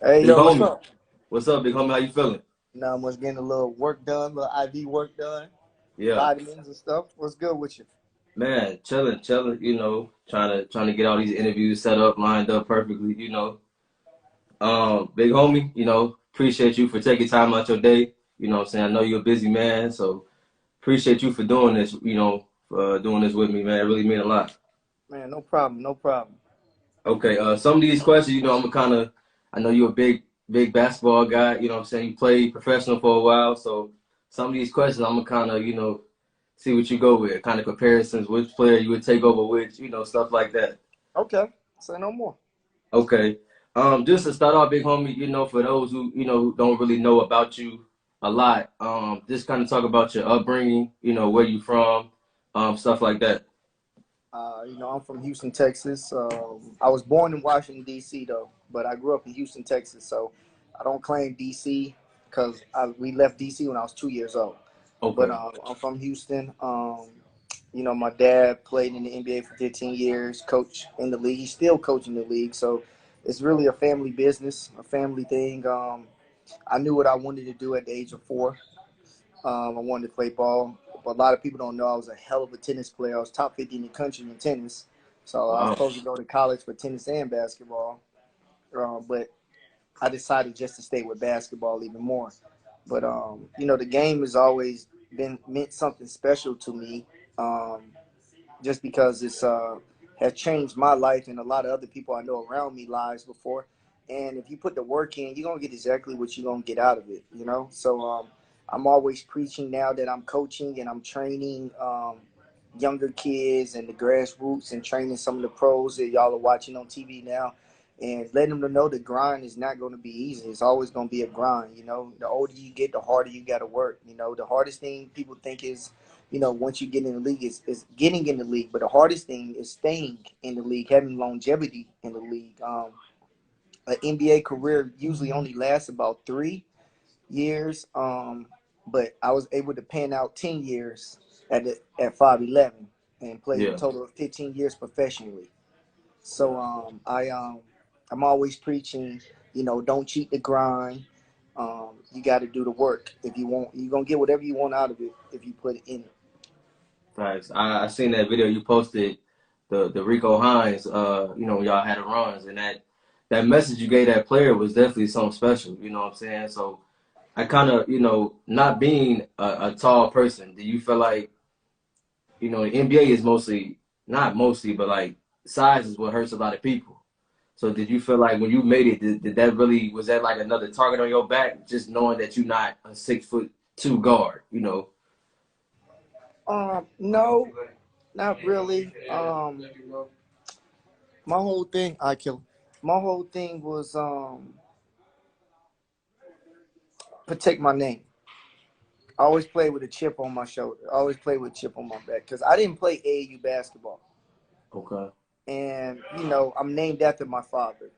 Hey, Big yo, what's homie. up? What's up, big homie? How you feeling? Now I'm just getting a little work done, little IV work done, Yeah. vitamins and stuff. What's good with you? Man, chilling, trying to get all these interviews set up, lined up perfectly. Big homie, appreciate you for taking time out your day. You know what I'm saying? I know you're a busy man, so appreciate you for doing this, for doing this with me, man. It really mean a lot. Man, no problem, no problem. Okay, some of these questions, I know you're a big basketball guy, you know what I'm saying? You played professional for a while, so some of these questions I'm gonna see what you go with, kind of comparisons, which player you would take over which, stuff like that. Okay, say no more. Okay. Just to start off, big homie, for those who don't really know about you a lot, just kind of talk about your upbringing, where you from, stuff like that. I'm from Houston, Texas. I was born in Washington D.C. though, but I grew up in Houston, Texas. So I don't claim D.C. because we left D.C. when I was 2 years old. But Okay. I'm from Houston. My dad played in the NBA for 15 years, coach in the league. He's still coaching the league. So it's really a family business, a family thing. I knew what I wanted to do at the age of 4. I wanted to play ball. But a lot of people don't know I was a hell of a tennis player. I was top 50 in the country in tennis. So I was Wow. supposed to go to college for tennis and basketball. But I decided just to stay with basketball even more. But the game has always been meant something special to me. Just because it's has changed my life and a lot of other people I know around me lives before. And if you put the work in, you're gonna get exactly what you're gonna get out of it. So I'm always preaching now that I'm coaching and I'm training younger kids and the grassroots and training some of the pros that y'all are watching on TV now and letting them know the grind is not going to be easy. It's always going to be a grind. The older you get, the harder you got to work. The hardest thing people think is, once you get in the league is getting in the league. But the hardest thing is staying in the league, having longevity in the league. An NBA career usually only lasts about 3 years. But I was able to pan out 10 years at 5'11" and played a Yeah. total of 15 years professionally. So I'm always preaching, don't cheat the grind. You got to do the work. If you want, you're gonna get whatever you want out of it if you put it in it. Thanks. I seen that video you posted, the Rico Hines, when y'all had the runs, and that message you gave that player was definitely something special. You know what I'm saying? So I kind of, not being a tall person, do you feel like, the NBA is mostly, not mostly, but like size is what hurts a lot of people. So did you feel like when you made it, did that really, was that like another target on your back, just knowing that you're not a 6'2" guard? No, not really. My whole thing, I kill. My whole thing was protect my name. I always play with a chip on my shoulder. I always play with a chip on my back because I didn't play AAU basketball, Okay. and I'm named after my father.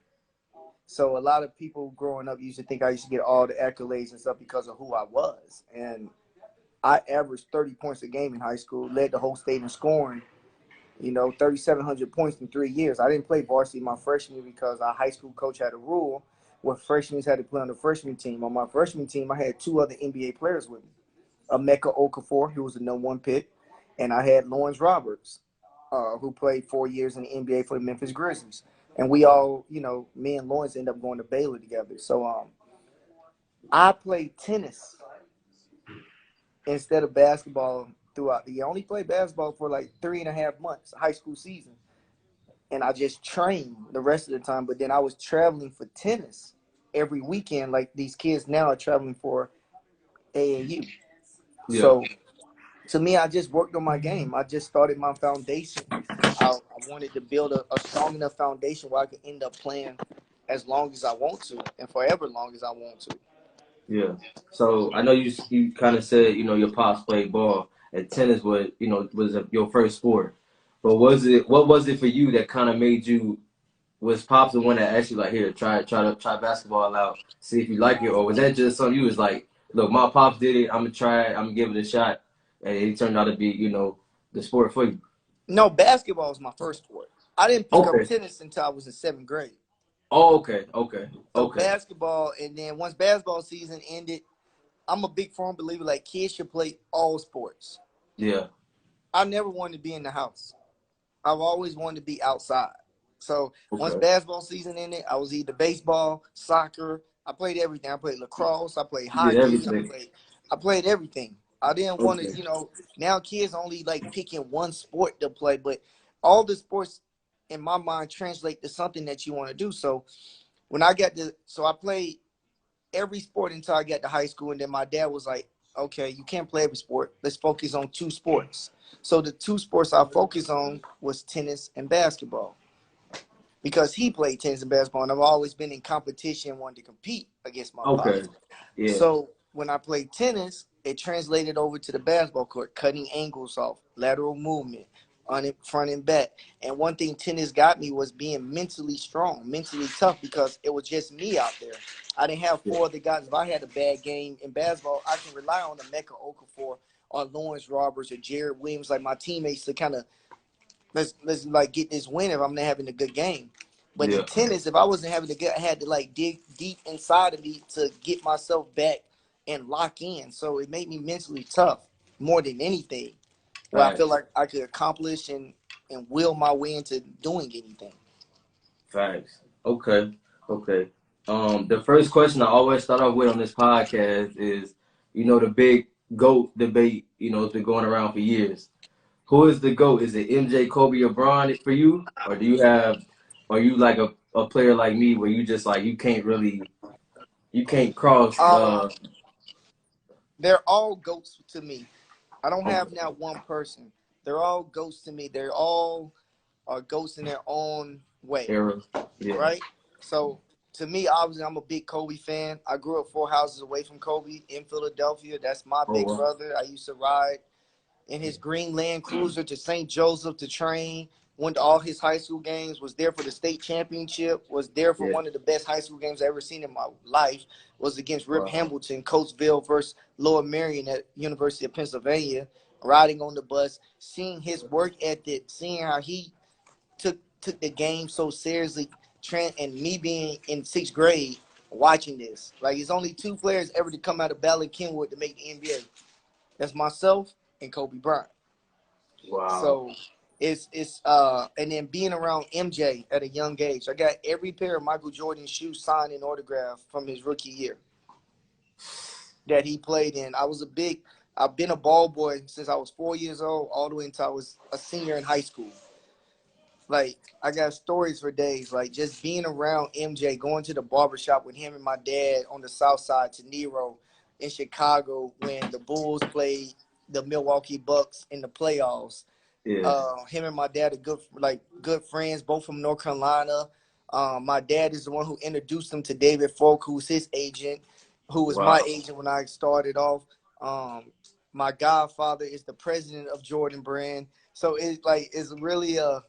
So a lot of people growing up used to think I used to get all the accolades and stuff because of who I was. And I averaged 30 points a game in high school, led the whole state in scoring, 3,700 points in 3 years. I didn't play varsity my freshman year because our high school coach had a rule where freshmen had to play on the freshman team. On my freshman team, I had 2 other NBA players with me. Emeka Okafor, who was the #1 pick, and I had Lawrence Roberts, who played 4 years in the NBA for the Memphis Grizzlies. And we all, me and Lawrence ended up going to Baylor together. So I played tennis instead of basketball throughout the year. I only played basketball for like 3.5 months, high school season. And I just trained the rest of the time. But then I was traveling for tennis every weekend, like these kids now are traveling for AAU. Yeah. So to me, I just worked on my game. I just started my foundation. I wanted to build a strong enough foundation where I could end up playing as long as I want to and forever long as I want to. Yeah. So I know you kind of said your pops played ball and tennis was your first sport, but what was it for you that kind of made you, was pops the one that asked you like, here, try basketball out, see if you like it, or was that just something you was like, look, my pops did it, I'm gonna try it, I'm gonna give it a shot, and it turned out to be the sport for you. No, basketball was my first sport. I didn't pick up Okay. tennis until I was in 7th grade. Oh, okay, okay, So okay. basketball, and then once basketball season ended, I'm a big firm believer like kids should play all sports. Yeah. I never wanted to be in the house. I've always wanted to be outside. So once Okay. basketball season ended, I was either baseball, soccer. I played everything. I played lacrosse. I played You did hockey. everything. I played everything. I didn't want to, Okay. now kids only like picking one sport to play, but all the sports in my mind translate to something that you want to do. So when I got to, so I played every sport until I got to high school, and then my dad was like, "Okay, you can't play every sport. Let's focus on two sports." So the two sports I focused on was tennis and basketball because he played tennis and basketball, and I've always been in competition and wanted to compete against my Okay. pops. Yeah. So when I played tennis, it translated over to the basketball court, cutting angles off, lateral movement, on it, front and back. And one thing tennis got me was being mentally strong, mentally tough, because it was just me out there. I didn't have Yeah. four other guys. If I had a bad game in basketball, I can rely on the Mecca Okafor or Lawrence Roberts or Jared Williams, like my teammates, to kind of let's like get this win if I'm not having a good game. But in Yeah. tennis, if I wasn't having a good, I had to like dig deep inside of me to get myself back and lock in. So it made me mentally tough more than anything, where I feel Facts. like I could accomplish and will my way into doing anything. Facts. Okay. Okay. The first question I always start off with on this podcast is, the big GOAT debate, it's been going around for years. Who is the GOAT? Is it MJ, Kobe, or Bron for you? Or are you like a player like me where you just like, you can't cross, Um, they're all goats to me. I don't have okay, now one person. They're all goats to me. They're all are goats in their own way. era. Yeah. Right? So to me, obviously, I'm a big Kobe fan. I grew up 4 houses away from Kobe in Philadelphia. That's my Oh, big well. brother. I used to ride in his green Land Cruiser to St. Joseph to train. Went to all his high school games. Was there for the state championship. Was there for Yeah. one of the best high school games I ever seen in my life. Was against Rip Wow. Hamilton, Coatesville versus Lower Merion at University of Pennsylvania. Riding on the bus, seeing his work ethic, seeing how he took the game so seriously. Trent and me being in sixth grade watching this, like it's only two players ever to come out of Ballard Kenwood to make the NBA. That's myself and Kobe Bryant. Wow. So it's and then being around MJ at a young age, I got every pair of Michael Jordan shoes signed and autographed from his rookie year that he played in. I've been a ball boy since I was 4 years old, all the way until I was a senior in high school. Like I got stories for days. Like just being around MJ, going to the barbershop with him and my dad on the south side to Nero in Chicago when the Bulls played the Milwaukee Bucks in the playoffs. Yeah. Him and my dad are good friends, both from North Carolina. My dad is the one who introduced him to David Folk, who's his agent, who was my Wow. agent when I started off. My godfather is the president of Jordan Brand. So it's really uh,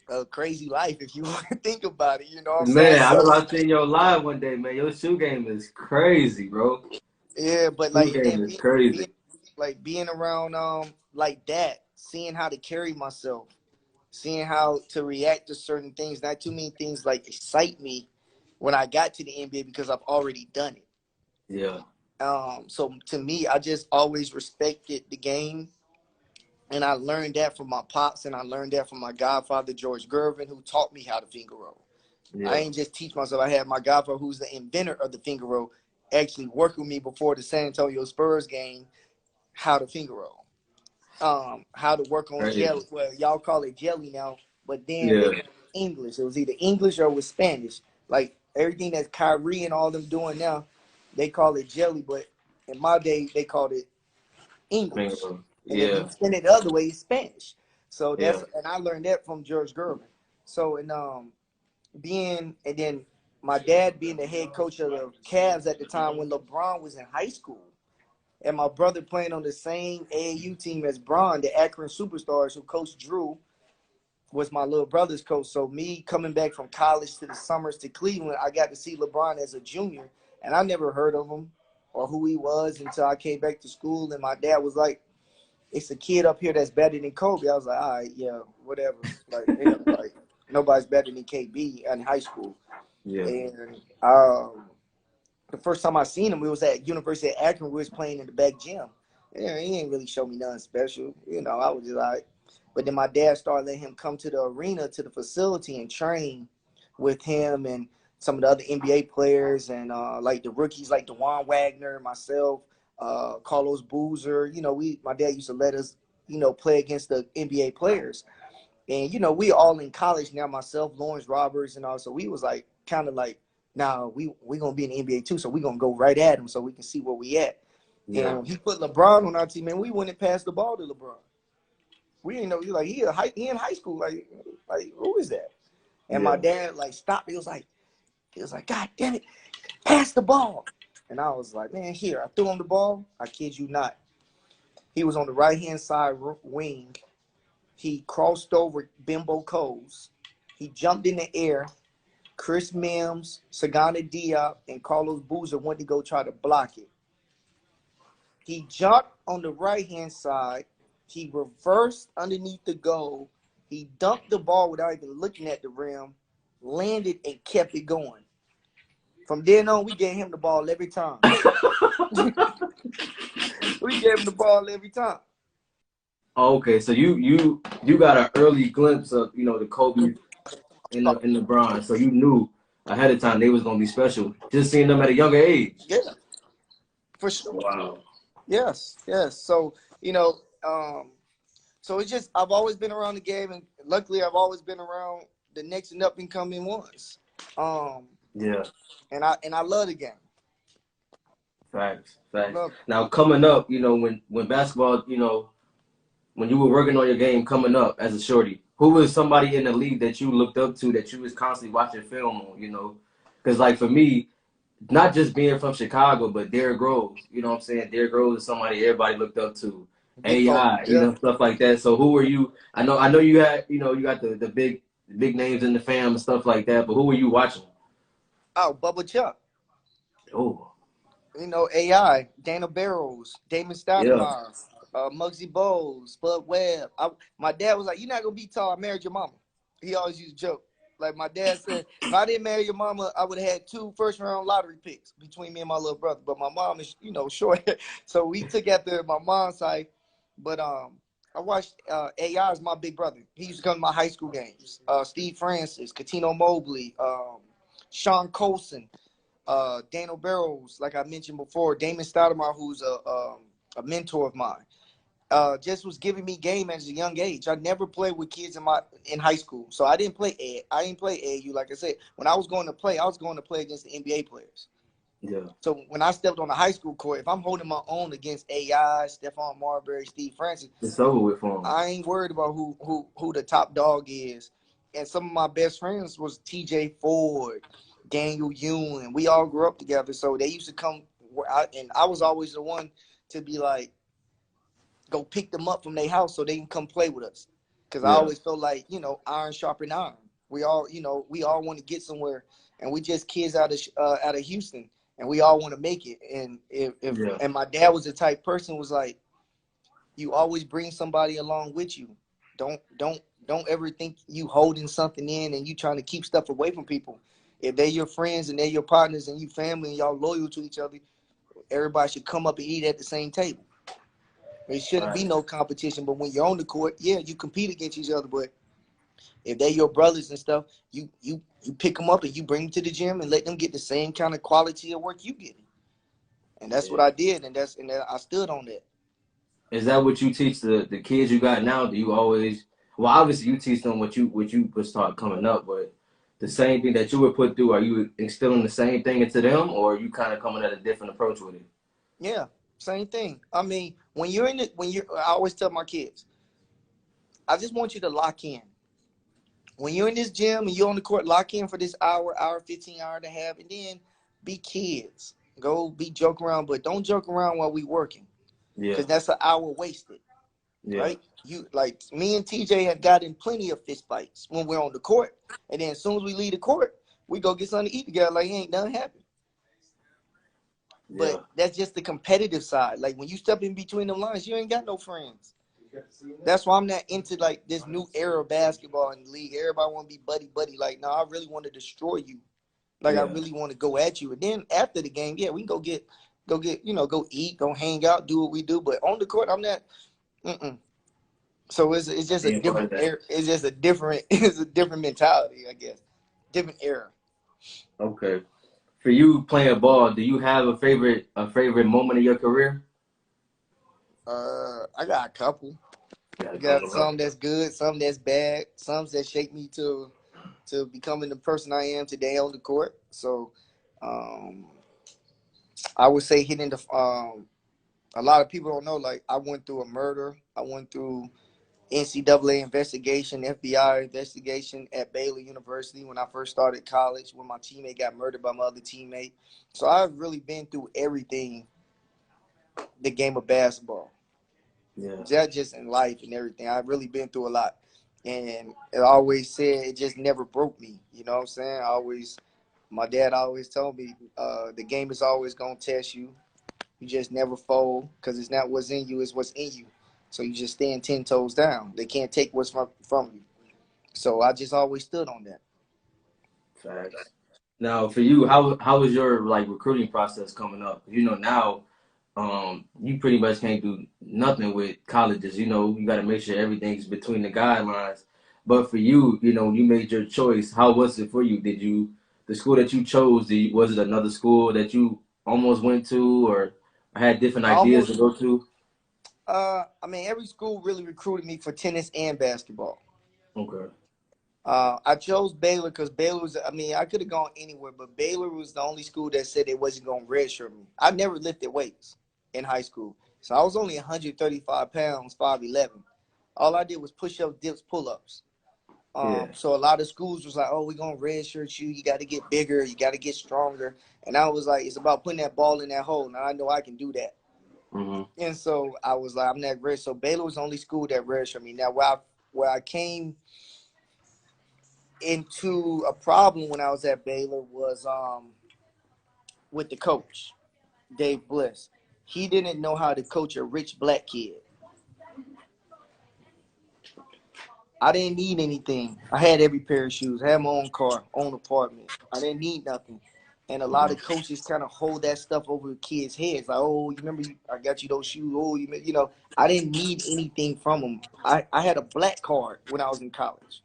a crazy life if you want to think about it. You know what I'm saying? Man, I So remember I seen your live one day, man. Your shoe game is crazy, bro. yeah, but Shoe like and game then is being crazy. like being around like that, seeing how to carry myself, seeing how to react to certain things. Not too many things like excite me when I got to the NBA because I've already done it. Yeah. So to me, I just always respected the game. And I learned that from my pops, and I learned that from my godfather, George Gervin, who taught me how to finger roll. I Yeah. ain't just teach myself. I had my godfather, who's the inventor of the finger roll, actually work with me before the San Antonio Spurs game, how to finger roll, how to work on jelly. Crazy. Well, y'all call it jelly now, but then they Yeah. call it English. It was either English or it was Spanish. Like everything that Kyrie and all them doing now, they call it jelly, but in my day they called it English. Bingo. And if Yeah. you spin it the other way, it's Spanish. So Yeah. and I learned that from George Gervin. So and then my dad being the head coach of the Cavs at the time when LeBron was in high school, and my brother playing on the same AAU team as Bron, the Akron Superstars, who Coach Drew was my little brother's coach. So me coming back from college to the summers to Cleveland, I got to see LeBron as a junior, and I never heard of him or who he was until I came back to school, and my dad was like, "It's a kid up here that's better than Kobe." I was like, "All right, yeah, whatever." Like, yeah, like Nobody's better than KB in high school. Yeah. And the first time I seen him, it was at University of Akron. We was playing in the back gym. Yeah, he ain't really show me nothing special. You know, I was just like, but then my dad started letting him come to the arena, to the facility, and train with him and some of the other NBA players and like the rookies like DeJuan Wagner, myself, Carlos Boozer. You know, my dad used to let us, you know, play against the NBA players. And, you know, we all in college now, myself, Lawrence Roberts, and all. So we was like, kind of like, nah, we going to be in the NBA too. So we going to go right at him so we can see where we at. Yeah. And he put LeBron on our team, and we wouldn't pass the ball to LeBron. We didn't know, he in high school. Like who is that? And my dad, like, stopped. He was like, God damn it, pass the ball. And I was like, man, here. I threw him the ball. I kid you not. He was on the right-hand side wing. He crossed over Bimbo Coles. He jumped in the air. Chris Mims, Sagana Diop, and Carlos Boozer went to go try to block it. He jumped on the right-hand side. He reversed underneath the goal. He dunked the ball without even looking at the rim, landed, and kept it going. From then on, we gave him the ball every time. We gave him the ball every time. Okay, so you got an early glimpse of, you know, the Kobe in the Bron, so you knew ahead of time they was gonna be special. Just seeing them at a younger age. Yeah, for sure. Wow. Yes. So, you know, so it's just, I've always been around the game, and luckily I've always been around the next and up and coming ones. Yeah. And I love the game. Facts. Now coming up, you know, when basketball, you know, when you were working on your game coming up as a shorty, who was somebody in the league that you looked up to, that you was constantly watching film on, you know? Because, like, for me, not just being from Chicago, but Derrick Rose, you know what I'm saying? Derrick Rose is somebody everybody looked up to. AI, you know, stuff like that. So who were you? I know you had, you know, you got the big names in the fam and stuff like that, but who were you watching? Oh, Bubba Chuck. Oh. You know, AI, Dana Barrows, Damon Stoudemire, Muggsy Bogues, Spud Webb. My dad was like, "You're not gonna be tall. I married your mama." He always used to joke. Like my dad said, if I didn't marry your mama, I would have had 2 first-round lottery picks between me and my little brother. But my mom is, you know, short, so we took after my mom's side. But I watched AI as my big brother. He used to come to my high school games. Steve Francis, Katino Mobley, Sean Colson. Daniel Barrows, like I mentioned before, Damon Stoudemire, who's a mentor of mine, just was giving me game at a young age. I never played with kids in high school, so I didn't play ed. I didn't play AAU. Like I said, when I was going to play against the NBA players. Yeah. So when I stepped on the high school court, if I'm holding my own against AI, Stephon Marbury, Steve Francis, it's over with for him. I ain't worried about who the top dog is. And some of my best friends was TJ Ford, Daniel Ewing. We all grew up together, so they used to come, and I was always the one to be like, go pick them up from their house so they can come play with us. Because I always felt like, you know, iron sharpen iron. We all, you know, we all want to get somewhere, and we just kids out of Houston, and we all want to make it. And and my dad was the type person was like, you always bring somebody along with you. Don't ever think you holding something in and you trying to keep stuff away from people. If they're your friends and they're your partners and you family and y'all loyal to each other, everybody should come up and eat at the same table. There shouldn't be no competition. But when you're on the court, yeah, you compete against each other. But if they're your brothers and stuff, you pick them up and you bring them to the gym and let them get the same kind of quality of work you getting. And that's what I did, and I stood on that. Is that what you teach the kids you got now? Do you always? Well, obviously you teach them what you was taught coming up, but the same thing that you were put through, are you instilling the same thing into them, or are you kind of coming at a different approach with it? Yeah, same thing. I mean, I always tell my kids, I just want you to lock in. When you're in this gym and you're on the court, lock in for this hour, 15, hour and a half, and then be kids. Go be joke around, but don't joke around while we working. Yeah. Because that's an hour wasted. Yeah. Right? You like me and TJ have gotten plenty of fist fights when we're on the court. And then as soon as we leave the court, we go get something to eat together like ain't nothing happened. But that's just the competitive side. Like when you step in between the lines, you ain't got no friends. That's why I'm not into like this new era of basketball in the league. Everybody want to be buddy buddy. Like, no, I really want to destroy you. Like, I Yeah. really want to go at you. And then after the game, yeah, we can go get, go eat, go hang out, do what we do. But on the court, I'm not. Mm-mm. So it's just a Being part of different that. era. It's just a different it's a different mentality, I guess. Different era. Okay. For you playing ball, do you have a favorite moment of your career? I got a couple. Yeah, I come got on. some that's good, some that's bad, some that shape me to becoming the person I am today on the court. So, um, I would say hitting the a lot of people don't know. Like, I went through a murder. I went through NCAA investigation, FBI investigation at Baylor University when I first started college. When my teammate got murdered by my other teammate. So I've really been through everything. The game of basketball. Yeah. Just in life and everything. I've really been through a lot. And I always said it just never broke me. You know what I'm saying? My dad always told me, the game is always going to test you. You just never fold because it's not what's in you, it's what's in you. So you just stand 10 toes down. They can't take what's from you. So I just always stood on that. Facts. Now, for you, how was your like recruiting process coming up? Now, you pretty much can't do nothing with colleges. You got to make sure everything's between the guidelines. But for you, you made your choice. How was it for you? The school that you chose, was it another school that you almost went to, or had different ideas to Almost, go to? I mean, every school really recruited me for tennis and basketball. Okay. I chose Baylor because Baylor was, I mean, I could have gone anywhere, but Baylor was the only school that said they wasn't going to redshirt me. I never lifted weights in high school. So I was only 135 pounds, 5'11". All I did was push up, dips, pull ups. Yeah. So a lot of schools was like, oh, we're going to redshirt you. You got to get bigger. You got to get stronger. And I was like, it's about putting that ball in that hole. And I know I can do that. Hmm. And so I was like, I'm not ready. So Baylor was the only school that redshirted me. Now, where I came into a problem when I was at Baylor was with the coach, Dave Bliss. He didn't know how to coach a rich black kid. I didn't need anything. I had every pair of shoes, I had my own car, own apartment. I didn't need nothing. And a lot Hmm. of coaches kind of hold that stuff over the kids' heads. Like, oh, you remember I got you those shoes. Oh, I didn't need anything from them. I had a black card when I was in college.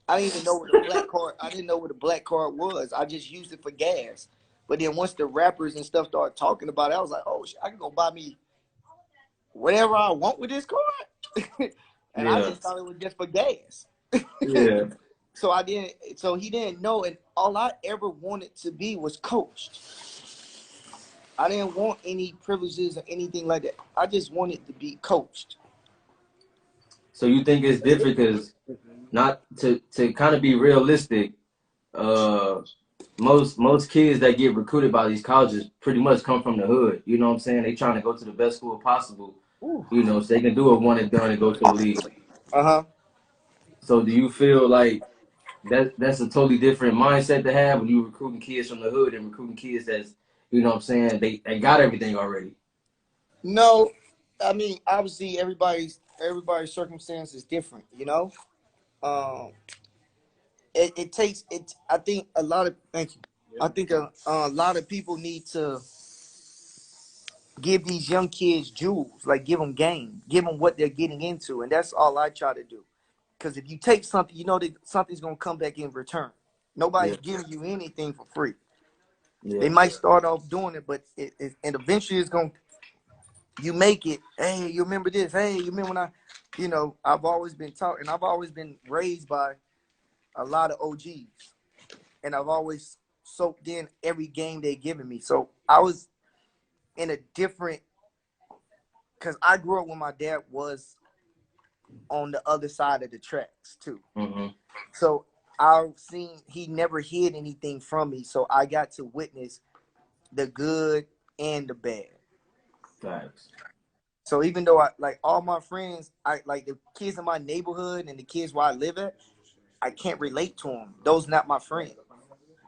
I didn't even know what a black card. I didn't know what a black card was. I just used it for gas. But then once the rappers and stuff started talking about it, I was like, oh, I can go buy me whatever I want with this card. And I Yeah. just thought it was just for gas. Yeah. So I didn't. So he didn't know, and all I ever wanted to be was coached. I didn't want any privileges or anything like that. I just wanted to be coached. So you think it's different because not to kind of be realistic. Uh, most kids that get recruited by these colleges pretty much come from the hood. You know what I'm saying? They trying to go to the best school possible. Ooh. So they can do a one and done and go to the league. Uh-huh. So do you feel like that's a totally different mindset to have when you recruiting kids from the hood and recruiting kids that's what I'm saying, they got everything already. No, I mean obviously everybody's circumstance is different. Um, it takes it. I think a lot of thank you. I think a lot of people need to give these young kids jewels, like give them game, give them what they're getting into, and that's all I try to do. Because if you take something, you know that something's gonna come back in return. Yeah, Nobody's giving you anything for free. They yeah, might start off doing it, but and eventually it's gonna you make it. Hey, you remember this? Hey, you remember when I've always been taught, and I've always been raised by a lot of OGs, and I've always soaked in every game they given me. So I was in a different because I grew up when my dad was on the other side of the tracks too. mm-hmm. So I've seen he never hid anything from me. So I got to witness the good and the bad. Facts. So even though I like all my friends, I like the kids in my neighborhood and the kids where I live at, I can't relate to them. Those not my friends.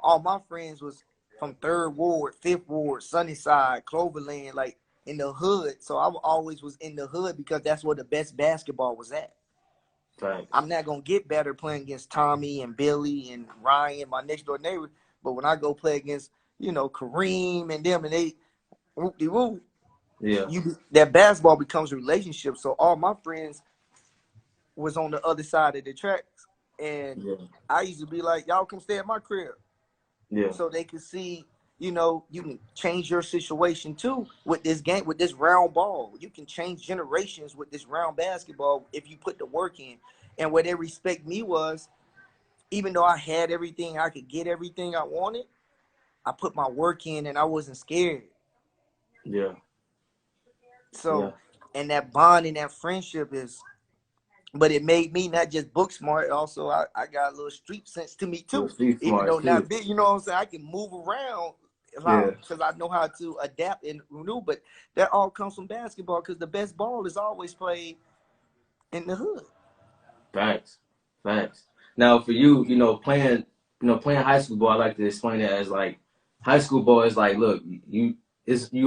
All my friends was from Third Ward, Fifth Ward, Sunnyside, Cloverland. Like in the hood. So I always was in the hood because that's where the best basketball was at. Facts. I'm not gonna get better playing against Tommy and Billy and Ryan, my next door neighbor. But when I go play against, Kareem and them, and they whoop de whoop, Yeah. that basketball becomes a relationship. So all my friends was on the other side of the tracks, and Yeah. I used to be like, y'all come stay at my crib, Yeah. so they could see, you can change your situation too with this game, with this round ball. You can change generations with this round basketball if you put the work in. And where they respect me was, even though I had everything, I could get everything I wanted, I put my work in and I wasn't scared. Yeah. Yeah. So, and that bond and that friendship is, but it made me not just book smart. Also, I got a little street sense to me Little too. street Even smarts though too. not big, you know what I'm saying? I can move around Yeah. because I know how to adapt and renew. But that all comes from basketball because the best ball is always played in the hood. Facts. Facts. Now for you, playing high school ball, I like to explain it as like high school ball is like, look, you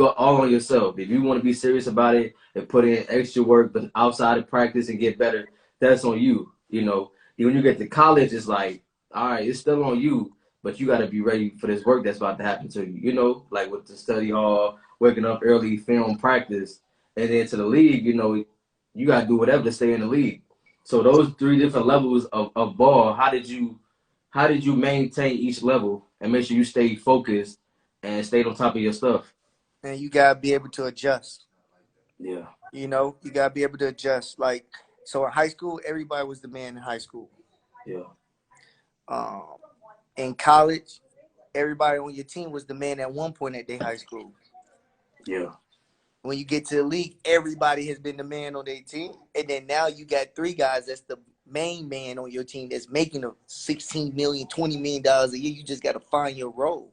are all on yourself. If you want to be serious about it and put in extra work, but outside of practice and get better, that's on you. When you get to college, it's like, all right, it's still on you, but you got to be ready for this work that's about to happen to you. Like with the study hall, waking up early, film practice, and then to the league, you got to do whatever to stay in the league. So those three different levels of ball, how did you maintain each level and make sure you stay focused and stayed on top of your stuff? And you gotta be able to adjust. Yeah. You gotta be able to adjust. Like, so in high school, everybody was the man in high school. Yeah. Um, in college, everybody on your team was the man at one point at their high school. Yeah. When you get to the league, everybody has been the man on their team. And then now you got three guys that's the main man on your team that's making a $16 million, $20 million a year. You just got to find your role.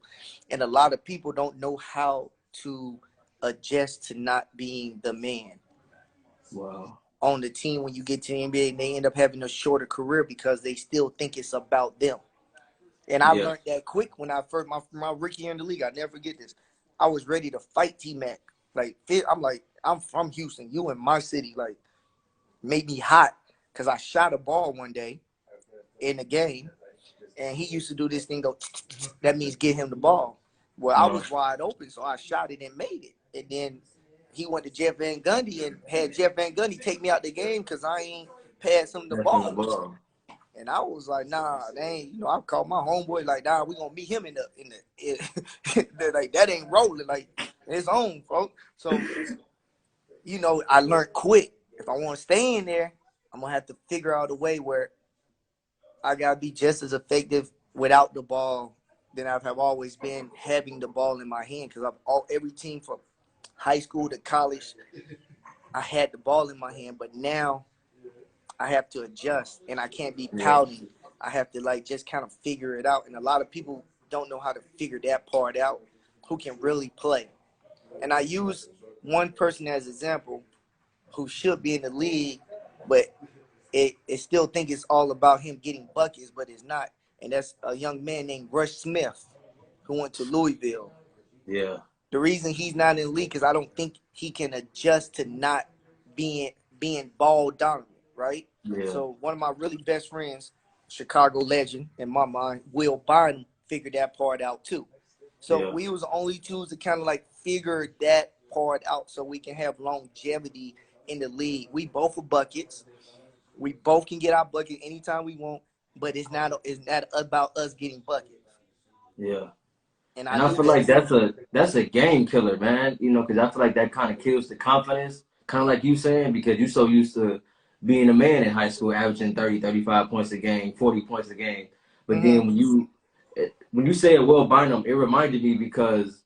And a lot of people don't know how to adjust to not being the man Wow. on the team when you get to the NBA, and they end up having a shorter career because they still think it's about them. And I Yeah. learned that quick when I first my rookie year in the league. I never forget this. I was ready to fight T-Mac. I'm like, I'm from Houston. You in my city, like, made me hot because I shot a ball one day in the game, and he used to do this thing go. That means get him the ball. Well, I No. was wide open, so I shot it and made it. And then he went to Jeff Van Gundy and had Jeff Van Gundy take me out the game because I ain't passed him the That's on the ball. ball. And I was like, nah, they ain't, I called my homeboy like, nah, we gonna meet him in they're like, that ain't rolling, like, it's on, folks. So, I learned quick. If I want to stay in there, I'm gonna have to figure out a way where I gotta be just as effective without the ball than I have always been having the ball in my hand. Because every team from high school to college, I had the ball in my hand, but now I have to adjust, and I can't be Yeah. pouting. I have to just kind of figure it out, and a lot of people don't know how to figure that part out. Who can really play? And I use one person as an example who should be in the league, but it still think it's all about him getting buckets, but it's not. And that's a young man named Rush Smith who went to Louisville. Yeah. The reason he's not in the league is I don't think he can adjust to not being ball dominant, right? Yeah. So one of my really best friends, Chicago legend in my mind, Will Bynum, figured that part out too. So Yeah. we was the only two to kind of figure that part out so we can have longevity in the league. We both are buckets. We both can get our bucket anytime we want, but it's not about us getting buckets. Yeah. And I And I knew feel like that. that's a game killer, man. Because I feel like that kind of kills the confidence, kind of like you saying, because you're so used to being a man in high school, averaging 30, 35 points a game, 40 points a game. But then Mm-hmm. when you say Will Bynum, it reminded me because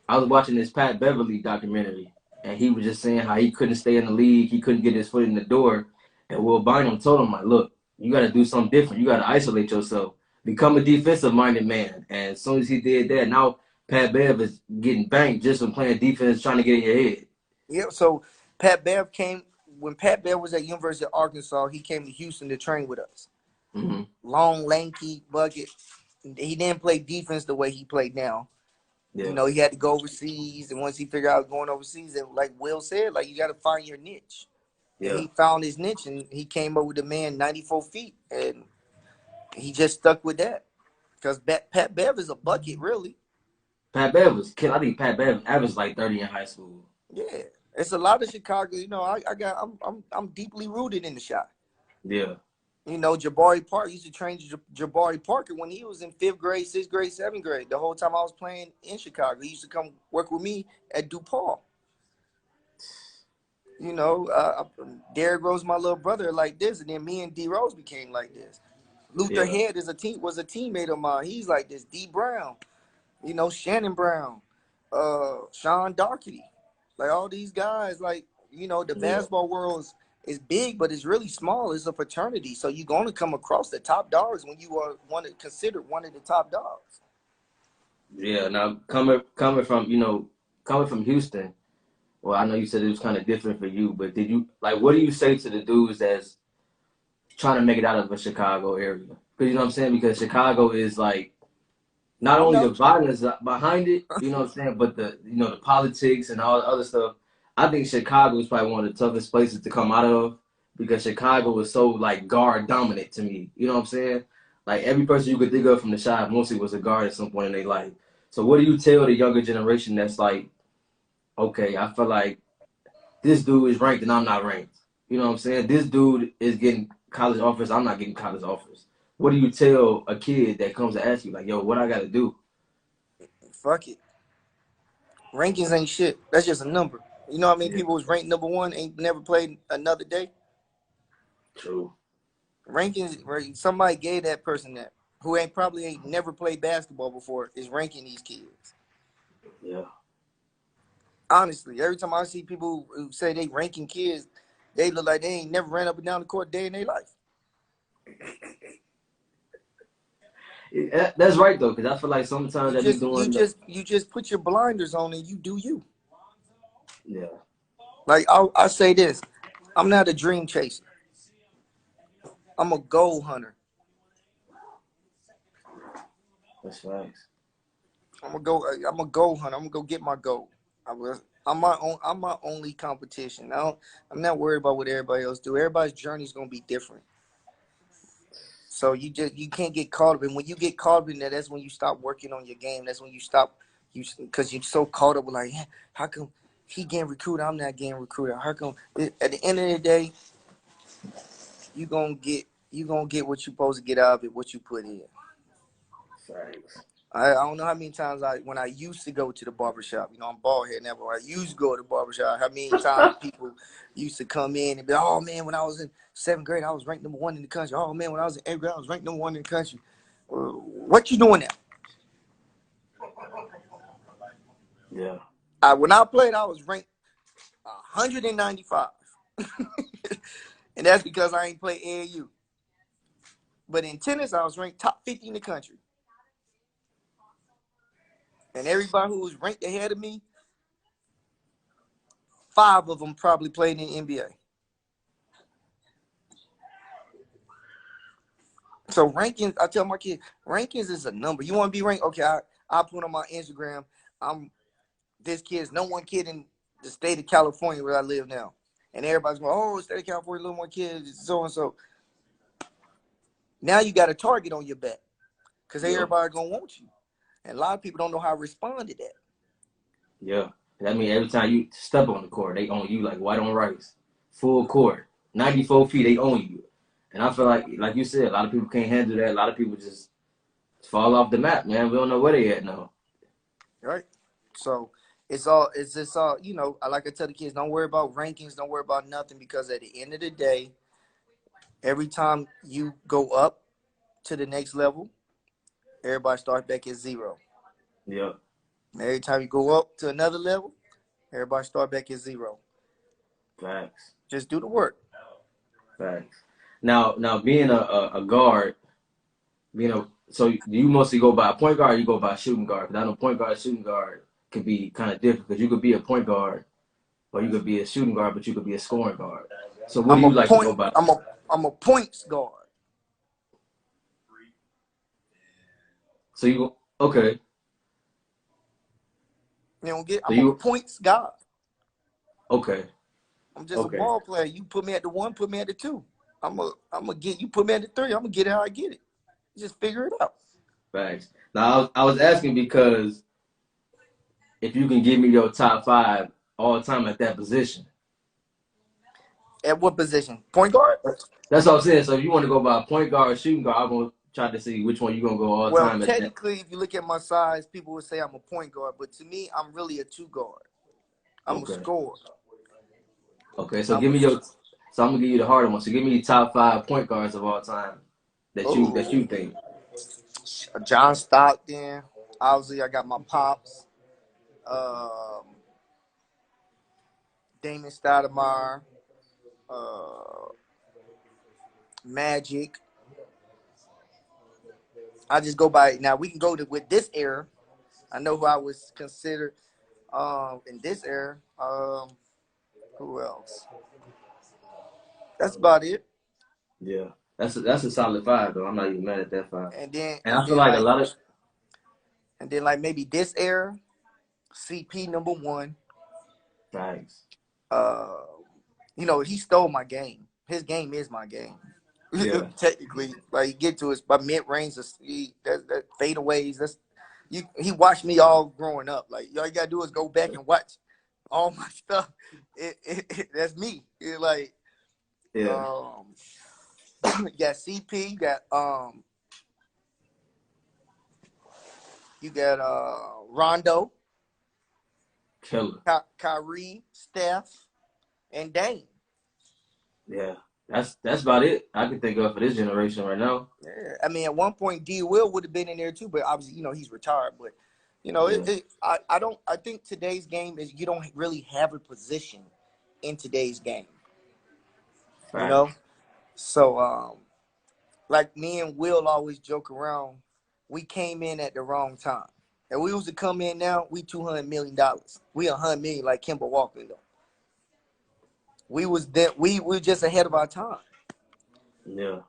I was watching this Pat Beverly documentary, and he was just saying how he couldn't stay in the league, he couldn't get his foot in the door, and Will Bynum told him like, look, you got to do something different. You got to isolate yourself, become a defensive-minded man. And as soon as he did that, now Pat Bev is getting banked just from playing defense, trying to get in your head. Yeah. So Pat Bev came when Pat Bev was at University of Arkansas. He came to Houston to train with us. Mm-hmm. Long, lanky bucket. He didn't play defense the way he played now. You Yeah. know, he had to go overseas, and once he figured out going overseas, and like Will said, like you got to find your niche. And Yeah. he found his niche, and he came up with the man 94 feet, and he just stuck with that. Because Pat Bev is a bucket, really. Pat Bev was kill. I think Pat Bev averaged like 30 in high school. Yeah, it's a lot of Chicago. You know, I'm deeply rooted in the shot. Yeah. You know, Jabari Park used to train Jabari Parker when he was in 5th grade, 6th grade, 7th grade. The whole time I was playing in Chicago, he used to come work with me at DePaul. You know, Derrick Rose, my little brother, like this, and then me and D Rose became like this. Luther Yeah. Head was a teammate of mine. He's like this. D Brown, you know, Shannon Brown, Sean Darkety, like all these guys. Like, you know, the Yeah. basketball world is big, but it's really small. It's a fraternity, so you're going to come across the top dogs when you are considered one of the top dogs. Yeah. Now coming from coming from Houston. Well, I know you said it was kind of different for you, but did you like what do you say to the dudes that's trying to make it out of the Chicago area? Because you know what I'm saying? Because Chicago is like not I only know. the violence behind it, you know what I'm saying, but the politics and all the other stuff. I think Chicago is probably one of the toughest places to come out of because Chicago is so like guard dominant to me. You know what I'm saying? Like every person you could think of from the shop mostly was a guard at some point in their life. So what do you tell the younger generation that's like, okay, I feel like this dude is ranked and I'm not ranked. You know what I'm saying? This dude is getting college offers. I'm not getting college offers. What do you tell a kid that comes to ask you like, yo, what I got to do? Fuck it. Rankings ain't shit. That's just a number. You know how many Yeah, people was ranked #1 ain't never played another day? true. Rankings, right? Somebody gave that person that who ain't never played basketball before is ranking these kids. Yeah. Honestly, every time I see people who say they ranking kids, they look like they ain't never ran up and down the court a day in their life. That's right though, because I feel like sometimes that be doing. You just put your blinders on and you do you. Yeah, Like I say this, I'm not a dream chaser. I'm a goal hunter. that's facts. I'm a goal hunter. I'm gonna go get my goal. I'm my only competition. I'm not worried about what everybody else do. Everybody's journey is gonna be different. So you can't get caught up. And when you get caught up in that, that's when you stop working on your game. That's when you stop because you're so caught up with like, yeah, how come he getting recruited? I'm not getting recruited. How come at the end of the day, you gonna get what you supposed to get out of it, what you put in. Facts. I don't know how many times when I used to go to the barbershop, you know, I'm bald head now, but when I used to go to the barbershop, how many times people used to come in and be, oh man, when I was in 7th grade, I was ranked #1 in the country. Oh man, when I was in 8th grade, I was ranked #1 in the country. What you doing Yeah, now? When I played, I was ranked 195. And that's because I ain't played AAU. But in tennis, I was ranked top 50 in the country. And everybody who was ranked ahead of me, 5 of them probably played in the NBA. So rankings, I tell my kids, rankings is a number. You want to be ranked? Okay, I put on my Instagram, I'm this kid's #1 kid in the state of California where I live now. And everybody's going, oh, state of California, little more kids, so and so. Now you got a target on your back because yeah, everybody going to want you. And a lot of people don't know how to respond to that. yeah. That means every time you step on the court, they own you like white on rice, full court, 94 feet, they own you. And I feel like you said, a lot of people can't handle that. A lot of people just fall off the map, man. We don't know where they at now. Right? So it's just all, you know, I like to tell the kids, don't worry about rankings, don't worry about nothing, because at the end of the day, every time you go up to the next level, everybody starts back at 0. Yeah, And every time you go up to another level, everybody start back at 0. facts, Just do the work. facts. Now being a guard, so do you mostly go by a point guard or you go by a shooting guard? Because I know point guard, shooting guard could be kind of different because you could be a point guard or you could be a shooting guard, but you could be a scoring guard. So what do I'm a you like to point. go by? I'm a points guard. So you okay? You don't get. So I'm a you points guy. okay? I'm just a Okay, ball player. You put me at the 1, put me at the 2. I'm a get. You put me at the 3. I'm gonna get it how I get it. Just figure it out. thanks. Now I was asking because if you can give me your top 5 all time at that position. At what position? Point guard? That's what I'm saying. So if you want to go by point guard or shooting guard, I'm gonna try to see which one you're gonna go all Well, time at that. technically, if you look at my size, people would say I'm a point guard, but to me, I'm really a 2 guard. I'm a Okay. scorer. Okay. So I'm give a me your. So I'm gonna give you the harder one. So give me your top 5 point guards of all time that you oh think. John Stockton. Obviously, I got my pops. Um, Damon Stoudemire. Uh, Magic. I just go by now. We can go to with this era. I know who I was considered in this era. Who else? That's about it. Yeah. That's a solid 5 though. I'm not even mad at that 5. And then And and I feel then like a like lot of and then like maybe this era, CP number 1. thanks. Uh, he stole my game. His game is my game. Yeah. Technically, like get to his by mid range, that fadeaways. He watched me all growing up. Like all you gotta do is go back and watch all my stuff. That's me. Like Yeah. you got CP, you got Rondo, Killer. Kyrie, Steph, and Dame. Yeah. That's about it I can think of for this generation right now. Yeah, I mean, at one point, D. Will would have been in there too, but obviously, he's retired. But Yeah. I don't. I think today's game is you don't really have a position in today's game. You Right. know, so like me and Will always joke around. We came in at the wrong time, and we was to come in now. We $200 million. We $100 million like Kemba Walker though. We was that we were just ahead of our time. Yeah.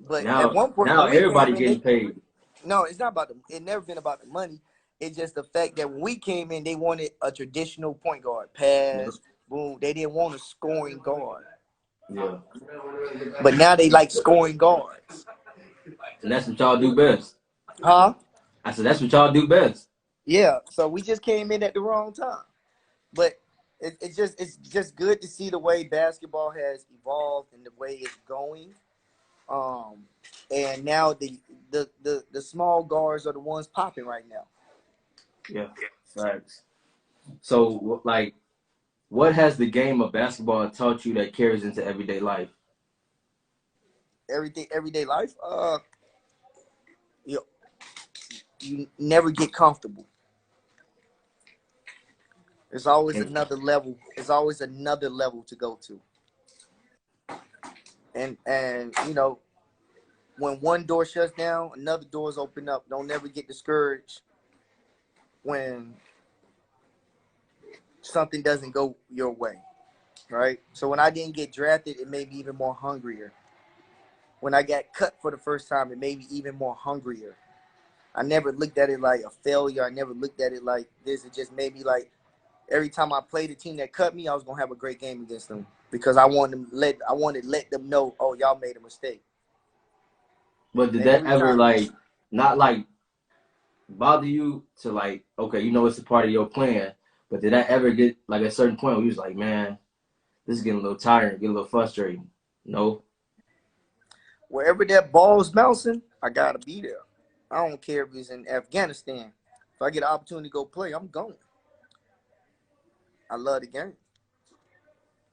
But at Now one point now when we everybody came in, getting paid. no, it's not about it never been about the money. It's just the fact that when we came in, they wanted a traditional point guard, Yeah. pass, boom. They didn't want a scoring guard. Yeah. But now they like scoring guards. And that's what y'all do best. Huh? I said that's what y'all do best. Yeah. So we just came in at the wrong time. But it's just good to see the way basketball has evolved and the way it's going. Um, and now the small guards are the ones popping right now. Yeah. Facts. So like what has the game of basketball taught you that carries into everyday life? Everything, everyday life. You you never get comfortable. There's always And another level. There's always another level to go to. And when one door shuts down, another door's open up. Don't never get discouraged when something doesn't go your way. Right? So when I didn't get drafted, it made me even more hungrier. When I got cut for the first time, it made me even more hungrier. I never looked at it like a failure. I never looked at it like this. It just made me like every time I played a team that cut me, I was gonna have a great game against them because I wanted to let them know, oh, y'all made a mistake. but did And that every ever time, like not like bother you to like okay, it's a part of your plan, but did that ever get like a certain point where you was like, man, this is getting a little tiring, getting a little frustrating? No. wherever that ball's bouncing, I gotta be there. I don't care if it's in Afghanistan. If I get an opportunity to go play, I'm going. I love the game.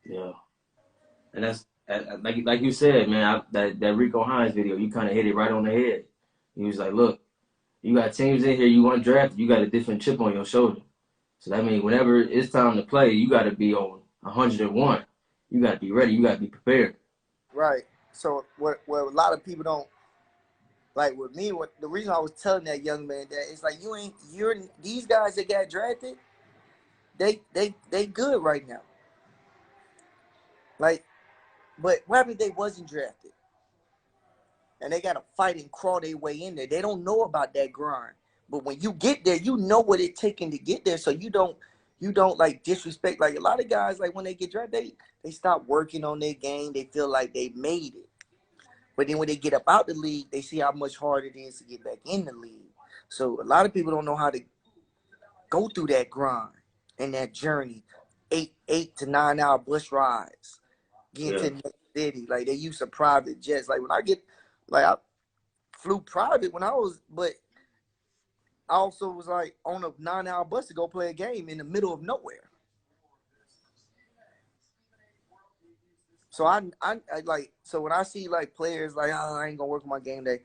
Yeah. And that's like you said, man. That Rico Hines video, you kind of hit it right on the head. He was like, "Look, you got teams in here you want draft, you got a different chip on your shoulder. So that means whenever it's time to play, you got to be on 101. You got to be ready. You got to be prepared." Right. So what a lot of people don't like with me, what the reason I was telling that young man that it's like you're these guys that got drafted, they good right now. Like, but what happened if they wasn't drafted? And they gotta fight and crawl their way in there. They don't know about that grind. But when you get there, you know what it's taking to get there. So you don't like disrespect. Like a lot of guys, like when they get drafted, they stop working on their game. They feel like they made it. But then when they get up out the league, they see how much harder it is to get back in the league. So a lot of people don't know how to go through that grind and that journey. 8 to 9 hour bus rides, getting to the next city. Like they use some private jets. Like when I flew private when I was, but I also was like on a 9 hour bus to go play a game in the middle of nowhere. So I like, so when I see like players like, oh, I ain't gonna work on my game day,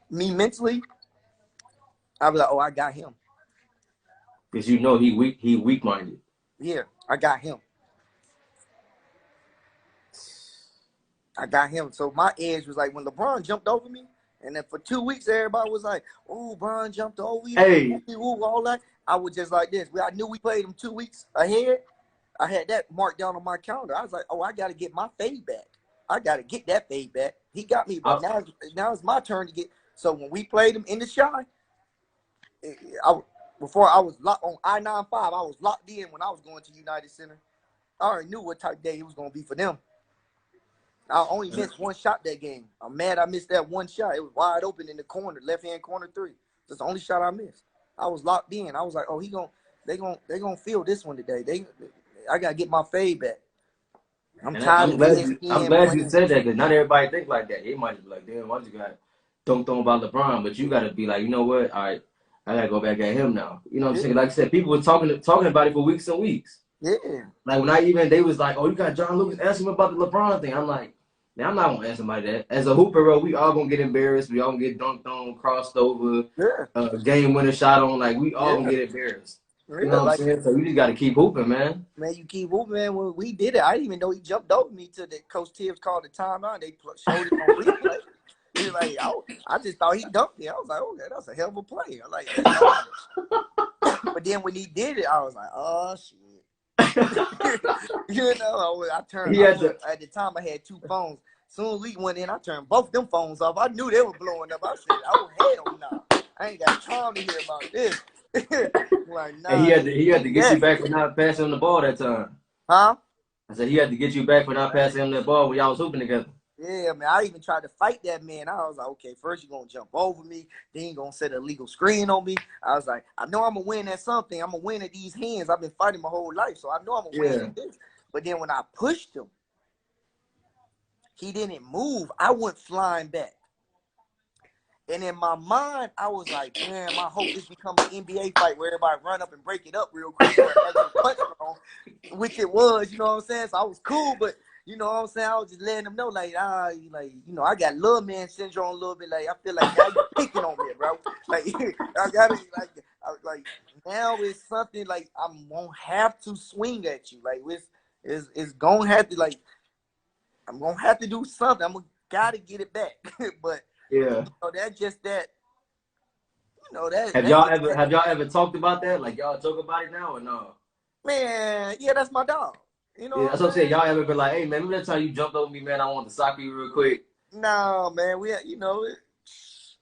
me mentally, I be like, oh, I got him. Because you know he weak minded. Yeah, I got him. I got him. So my edge was like when LeBron jumped over me, and then for 2 weeks everybody was like, "Oh, LeBron jumped over you." Hey, all that. I was just like this. I knew we played him 2 weeks ahead. I had that marked down on my calendar. I was like, "Oh, I got to get my fade back. I got to get that fade back." He got me, but now it's my turn to get. So when we played him in the Chi, before I was locked on I-95, I was locked in when I was going to United Center. I already knew what type of day it was going to be for them. I only missed one shot that game. I'm mad I missed that one shot. It was wide open in the corner, left-hand corner 3. That's the only shot I missed. I was locked in. I was like, oh, they gonna feel this one today. I gotta get my fade back. I'm tired of I'm glad you said that because not everybody think like that. They might be like, damn, why you got dunked on about LeBron? But you gotta be like, you know what? All right, I gotta go back at him now. You know what I'm saying? Like I said, people were talking about it for weeks and weeks. Yeah. Like when they was like, oh, you got John Lucas, ask him about the LeBron thing. I'm like, man, I'm not gonna ask somebody that. As a hooper, bro, we all gonna get embarrassed. We all gonna get dunked on, crossed over, game winner shot on. Like we all gonna get embarrassed. You know what I'm saying? So you just gotta keep hooping, man. Man, you keep hooping, man. When we did it, I didn't even know he jumped over me till the Coach Tibbs called the timeout. They showed it on replay. He was like, I just thought he dunked me. I was like, okay, that's a hell of a play. I like that. But then when he did it, I was like, oh shit. You know, I turned. At the time, I had 2 phones. Soon as Lee went in, I turned both them phones off. I knew they were blowing up. I said, "Oh hell no! I ain't got time to hear about this." Like, nah, and he had to get you back for not passing him the ball that time. Huh? I said he had to get you back for not passing him that ball when y'all was hooping together. Yeah, man. I even tried to fight that man. I was like, okay, first you're going to jump over me. Then you're going to set a legal screen on me. I was like, I know I'm going to win at something. I'm going to win at these hands. I've been fighting my whole life, so I know I'm going to win at this. But then when I pushed him, he didn't move. I went flying back. And in my mind, I was like, damn, I hope this becomes an NBA fight where everybody run up and break it up real quick. Which it was, you know what I'm saying? So I was cool, but you know what I'm saying? I was just letting them know, like, you know, I got little man syndrome a little bit. Like, I feel like now you're picking on me, bro. Like, I gotta, like, now it's something like I'm gonna have to swing at you. Like, it's gonna have to, like, I'm gonna have to do something. I'm gonna gotta get it back. But you know, that's just that. You know that. Have y'all ever talked about that? Like y'all talk about it now or no? Man, yeah, that's my dog. You know, that's what I'm saying. Y'all ever been like, hey man, remember that time you jumped over me, man? I want to sock you real quick. No, man, you know,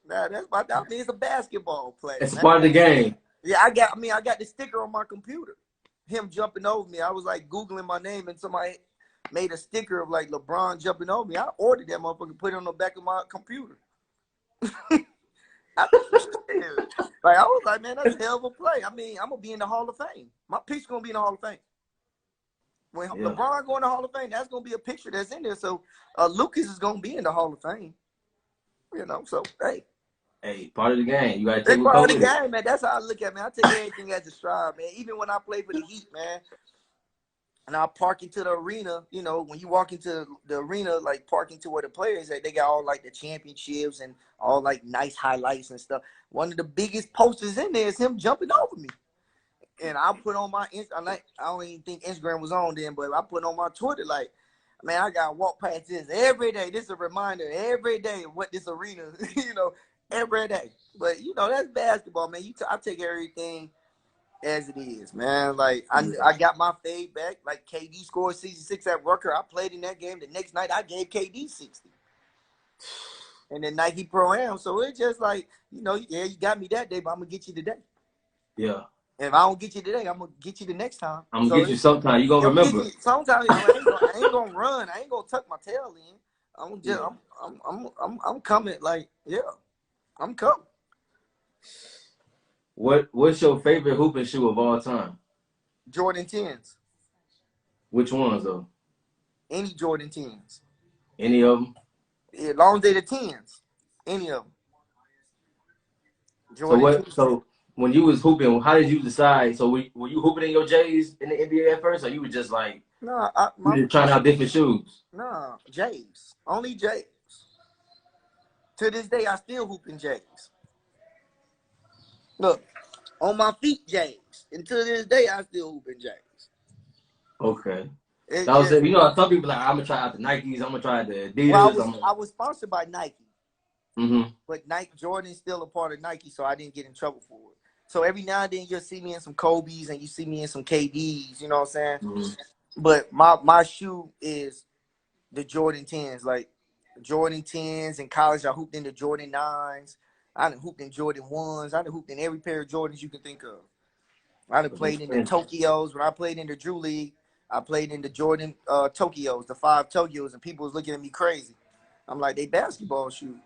that's my dog. I mean, it's a basketball play. It's part of the game. Yeah, I got the sticker on my computer. Him jumping over me. I was like Googling my name and somebody made a sticker of like LeBron jumping over me. I ordered that motherfucker, put it on the back of my computer. I was like, man, that's a hell of a play. I mean, I'm gonna be in the Hall of Fame. My picture's gonna be in the Hall of Fame. When LeBron go in the Hall of Fame, that's gonna be a picture that's in there. So Lucas is gonna be in the Hall of Fame. You know, so hey, part of the game. You gotta take part of the game, man. That's how I look at it, man. I take everything as a stride, man. Even when I play for the Heat, man. And I park into the arena, you know, when you walk into the arena, like parking to where the players at, they got all like the championships and all like nice highlights and stuff. One of the biggest posters in there is him jumping over me. And I put on my I don't even think Instagram was on then, but I put on my Twitter like, man, I gotta walk past this every day. This is a reminder every day of what this arena, you know, every day. But you know, that's basketball, man. I take everything as it is, man. Like I got my fade back. Like KD scored 66 at Rucker. I played in that game. The next night I gave KD 60. and then Nike Pro Am. So it's just like, yeah, you got me that day, but I'm gonna get you today. Yeah. If I don't get you today, I'm gonna get you the next time. I'm gonna get you sometime. You gonna remember. Sometimes I ain't gonna run. I ain't gonna tuck my tail in. I'm coming. Like, yeah, I'm coming. What's your favorite hooping shoe of all time? Jordan 10s. Which ones though? Any Jordan 10s. Any of them? Yeah, as long as they're the 10s. Any of them. Jordan so when you was hooping, how did you decide? So were you hooping in your J's in the NBA at first, or you were just like you were just trying out different shoes? No, J's. Only J's. To this day, I still hoop in J's. Look, on my feet, J's. And to this day, I still hoop in J's. Okay. Some people like, I'm gonna try out the Nikes. I'm gonna try the Adidas. Well, I was sponsored by Nike. Mm-hmm. But Jordan's still a part of Nike, so I didn't get in trouble for it. So every now and then you'll see me in some Kobe's and you see me in some KD's, you know what I'm saying? Mm-hmm. But my shoe is the Jordan 10s. Like Jordan 10s in college, I hooped in the Jordan 9s. I done hooped in Jordan 1s. I done hooped in every pair of Jordans you can think of. I done played in the Tokyos. When I played in the Drew League, I played in the Jordan Tokyos, the 5 Tokyos, and people was looking at me crazy. I'm like, they basketball shoes.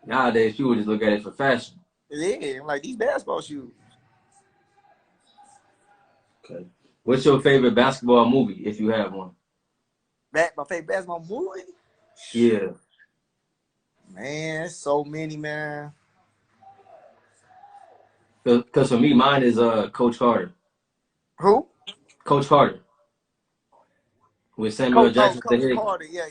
Nowadays, people just look at it for fashion. Yeah, I'm like, these basketball shoes. Okay. What's your favorite basketball movie, if you have one? My favorite basketball movie? Yeah. Man, so many, man. Because for me, mine is Coach Carter. Who? Coach Carter. With Samuel Jackson. Coach Carter, yeah.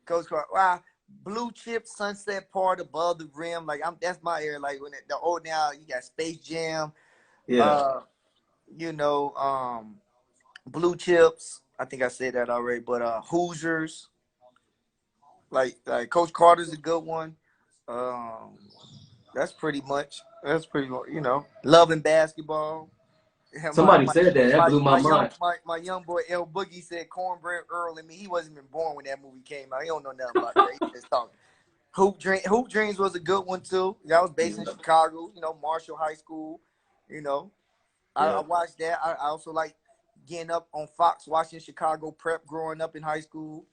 Coach Carter. Wow. Blue chip sunset part above the rim, like that's my area. Like when the old now you got Space Jam, blue chips. I think I said that already, but Hoosiers. Like Coach Carter's a good one. That's pretty much loving basketball. Somebody said that. That blew my mind. My young boy L Boogie said Cornbread Earl. I mean, he wasn't even born when that movie came out. He don't know nothing about that. He just talking. Hoop Dreams was a good one too. That was based in Chicago. Marshall High School. I watched that. I also like getting up on Fox watching Chicago Prep growing up in high school.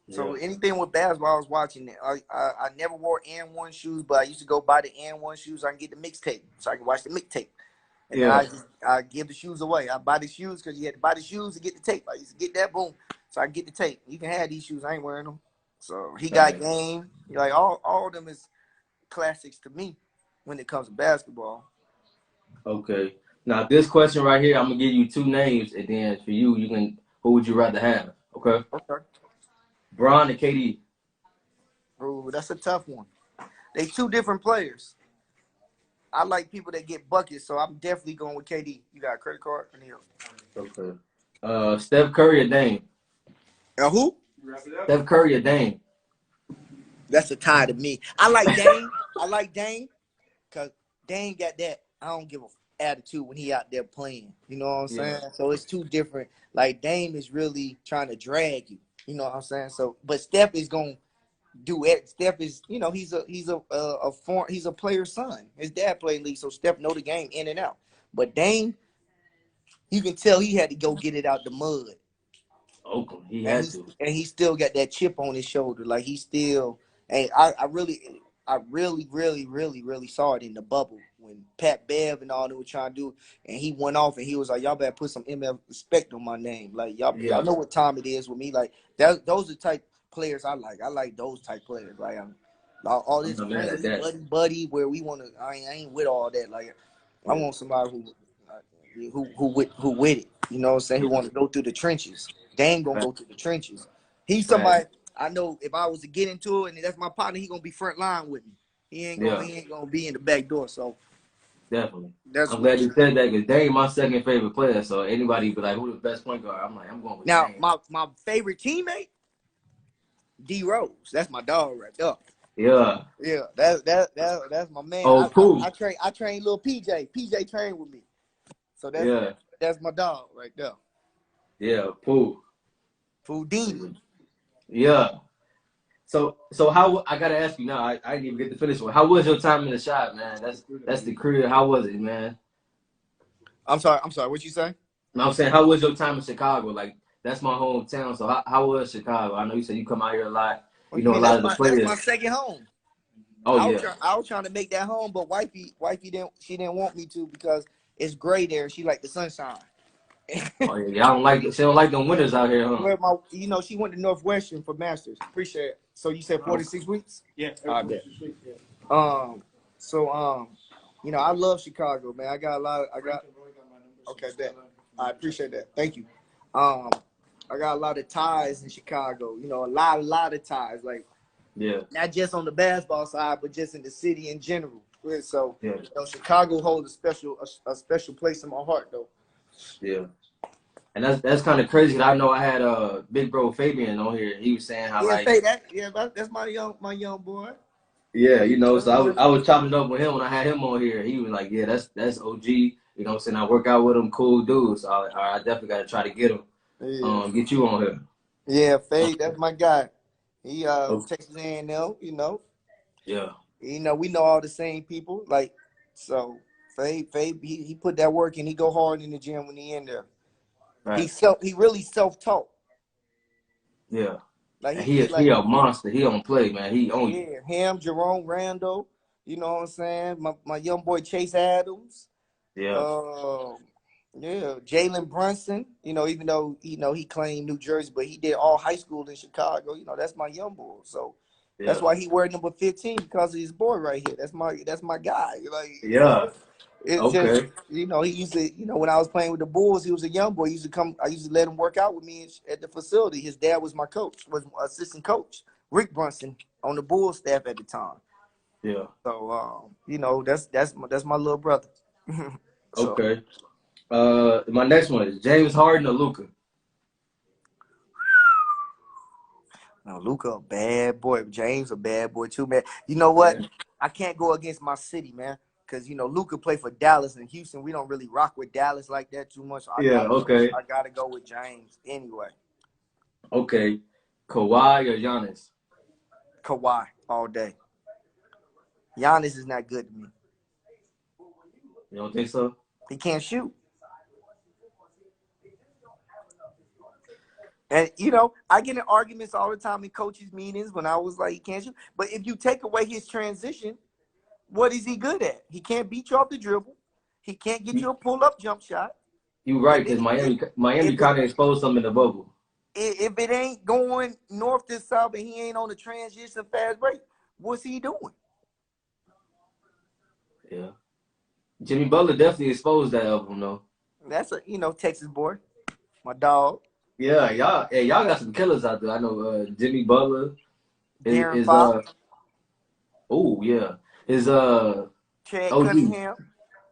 So anything with basketball, I was watching it. I never wore N1 shoes, but I used to go buy the N1 shoes so I can get the mixtape, so I can watch the mixtape. And then I give the shoes away. I buy the shoes because you had to buy the shoes to get the tape. I used to get that, boom, so I get the tape. You can have these shoes. I ain't wearing them. So he got game. Like all of them is classics to me when it comes to basketball. Okay. Now this question right here, I'm gonna give you 2 names, and then for you, who would you rather have? Okay. Okay. Bron and KD. Ooh, that's a tough one. They 2 different players. I like people that get buckets, so I'm definitely going with KD. You got a credit card? Okay. Steph Curry or Dame? Who? Steph Curry or Dame? That's a tie to me. I like Dame. I like Dame because Dame got that I don't give a attitude when he out there playing. You know what I'm saying? So it's 2 different. Like Dame is really trying to drag you. You know what I'm saying? So, but Steph is gonna do it. Steph is, he's a player's son. His dad played league, so Steph know the game in and out. But Dame, you can tell he had to go get it out the mud. Oakland, he had to, and he still got that chip on his shoulder. Like he still, and I really saw it in the bubble when Pat Bev and all that were trying to do, and he went off and he was like, "Y'all better put some MF respect on my name." Like y'all know what time it is with me. Like those are the type players I like. I like those type players. Like all this friendly buddy where we want to. I ain't with all that. Like I want somebody who with it. You know what I'm saying? Who want to go through the trenches. They ain't gonna go through the trenches. He's somebody I know if I was to get into it and that's my partner, he gonna be front line with me. He ain't gonna be in the back door. So definitely. I'm glad you said that because Dame my second favorite player. So anybody be like, who the best point guard? I'm like, I'm going with Dame. My favorite teammate, D Rose. That's my dog right there. Yeah. Yeah, that's my man. Oh, cool. I train little PJ. PJ trained with me. So that's my dog right there. Yeah, Pooh. Houdini. Yeah. So how I gotta ask you now? I didn't even get to finish one. How was your time in the shop, man? That's the career. How was it, man? I'm sorry. I'm sorry. What you say? No, I'm saying, how was your time in Chicago? Like, that's my hometown. So how was Chicago? I know you said you come out here a lot. Well, You you know a mean lot that's of the my players. second home. Oh yeah. I was trying to make that home, but wifey didn't want me to because it's gray there. She liked the sunshine. Oh yeah. Y'all don't like she don't like them winters out here, huh? Where she went to Northwestern for masters. Appreciate it. So you said 46 weeks? Yeah, I bet. So I love Chicago, man. Okay, bet. I appreciate that. Thank you. Um, I got a lot of ties in Chicago. A lot of ties. Like Yeah. not just on the basketball side, but just in the city in general. So Yeah. Chicago holds a special place in my heart, though. Yeah. And that's kind of crazy. 'Cause I know I had big bro Fabian on here. He was saying how Yeah, like say that. Yeah, that's my young boy. yeah, That's so my young I boy. was chopping it up with him when I had him on here. He was like, yeah, that's OG. You know what I'm saying? I work out with him, cool dude. So I definitely got to try to get him, Yeah, get you on here. yeah, Fade, that's my guy. He Oh, Texas A&M. yeah, We know all the same people. Like so, Fade, he put that work in. He go hard in the gym when he in there. right, He really self-taught. yeah. Like And he he like a monster. He don't play, man. He on you. yeah, him, Jerome Randall. You know what I'm saying? My young boy Chase Adams. Yeah, Uh, yeah, Jalen Brunson. Even though he claimed New Jersey, but he did all high school in Chicago. That's my young boy. So that's yeah, why he wear number 15 because of his boy right here. That's my guy. Like yeah. it's just Okay. he used to when I was playing with the Bulls, he was a young boy. He used to come. I used to let him work out with me at the facility. His dad was my coach, was my assistant coach, Rick Brunson, on the Bulls staff at the time. Yeah. So that's my little brother. So Okay. My next one is James Harden or Luca. now Luka a bad boy, James a bad boy too, man. You know what? Yeah. I can't go against my city, man, because Luka played for Dallas and Houston. We don't really rock with Dallas like that too much. So Yeah. Okay. I gotta go with James anyway. Okay. Kawhi or Giannis. Kawhi all day. Giannis is not good to me. You don't think so? He can't shoot. And I get in arguments all the time in coaches' meetings when I was like, he can't shoot. But if you take away his transition, what is he good at? He can't beat you off the dribble. He can't get you a pull-up jump shot. You right, And because then Miami if it kind of exposed them in the bubble. if it ain't going north to south and he ain't on the transition fast break, what's he doing? Yeah. Jimmy Butler definitely exposed that of him though. That's a Texas boy, my dog, Yeah, y'all got some killers out there. I know Jimmy Butler Darren is Fox, oh yeah. Is Chad OG. Cunningham.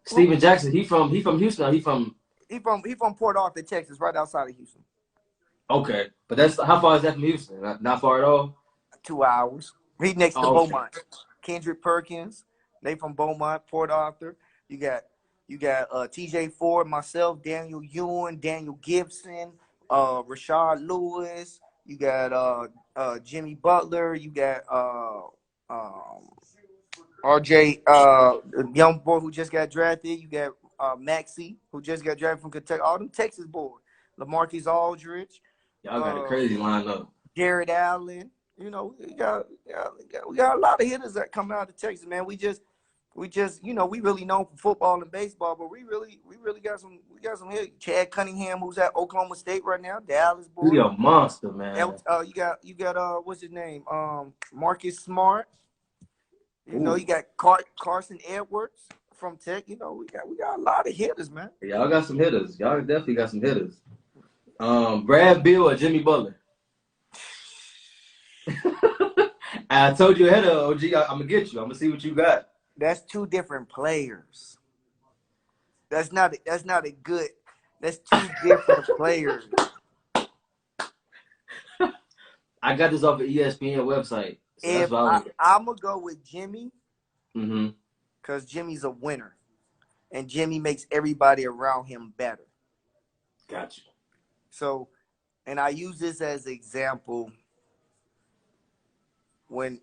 Steven Jackson, he from Houston. Or he from He from Port Arthur, Texas, right outside of Houston. okay. But that's how far is that from Houston? Not far at all. 2 hours. He next to Oh, okay. Beaumont. Kendrick Perkins, they from Beaumont, Port Arthur. You got T.J. Ford, myself, Daniel Ewan, Daniel Gibson, Rashard Lewis. You got Jimmy Butler. You got RJ, the young boy who just got drafted. You got Maxey, who just got drafted from Kentucky. All them Texas boys. LaMarcus Aldridge, Y'all got a crazy lineup. Jared Allen. We got a lot of hitters that come out of Texas, man. We just we really known for football and baseball, but we really got some hitters. Chad Cunningham, who's at Oklahoma State right now, Dallas boy. He a monster, man. You got what's his name? Marcus Smart. Ooh. You got Carson Edwards from Tech. We got a lot of hitters, man. Y'all got some hitters. Y'all definitely got some hitters. Brad Beal or Jimmy Butler? I told you ahead of OG, I'm gonna get you. I'm gonna see what you got. That's two different players. That's not a good. That's two different players. I got this off the ESPN website. So If that's why I'm gonna go with Jimmy, mm-hmm. because Jimmy's a winner, and Jimmy makes everybody around him better. Got you. So, and I use this as an example. when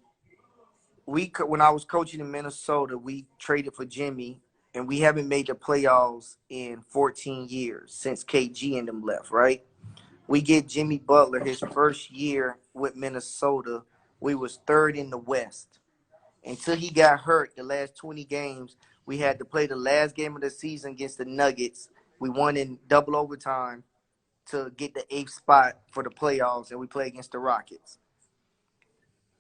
when I was coaching in Minnesota, we traded for Jimmy, and we haven't made the playoffs in 14 years since KG and them left, right? We get Jimmy Butler his first year with Minnesota. We was third in the West. Until he got hurt the last 20 games, we had to play the last game of the season against the Nuggets. We won in double overtime to get the 8th spot for the playoffs, and we play against the Rockets.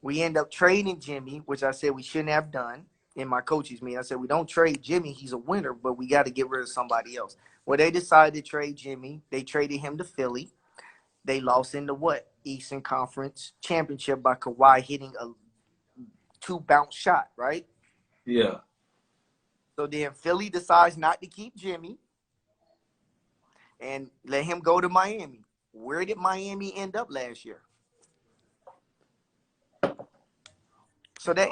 We end up trading Jimmy, which I said we shouldn't have done in my coaches meeting. I said, we don't trade Jimmy. He's a winner, but we got to get rid of somebody else. Well, they decided to trade Jimmy. They traded him to Philly. They lost in the what? Eastern Conference Championship by Kawhi hitting a 2-bounce shot, right? Yeah. So then Philly decides not to keep Jimmy and let him go to Miami. Where did Miami end up last year? So that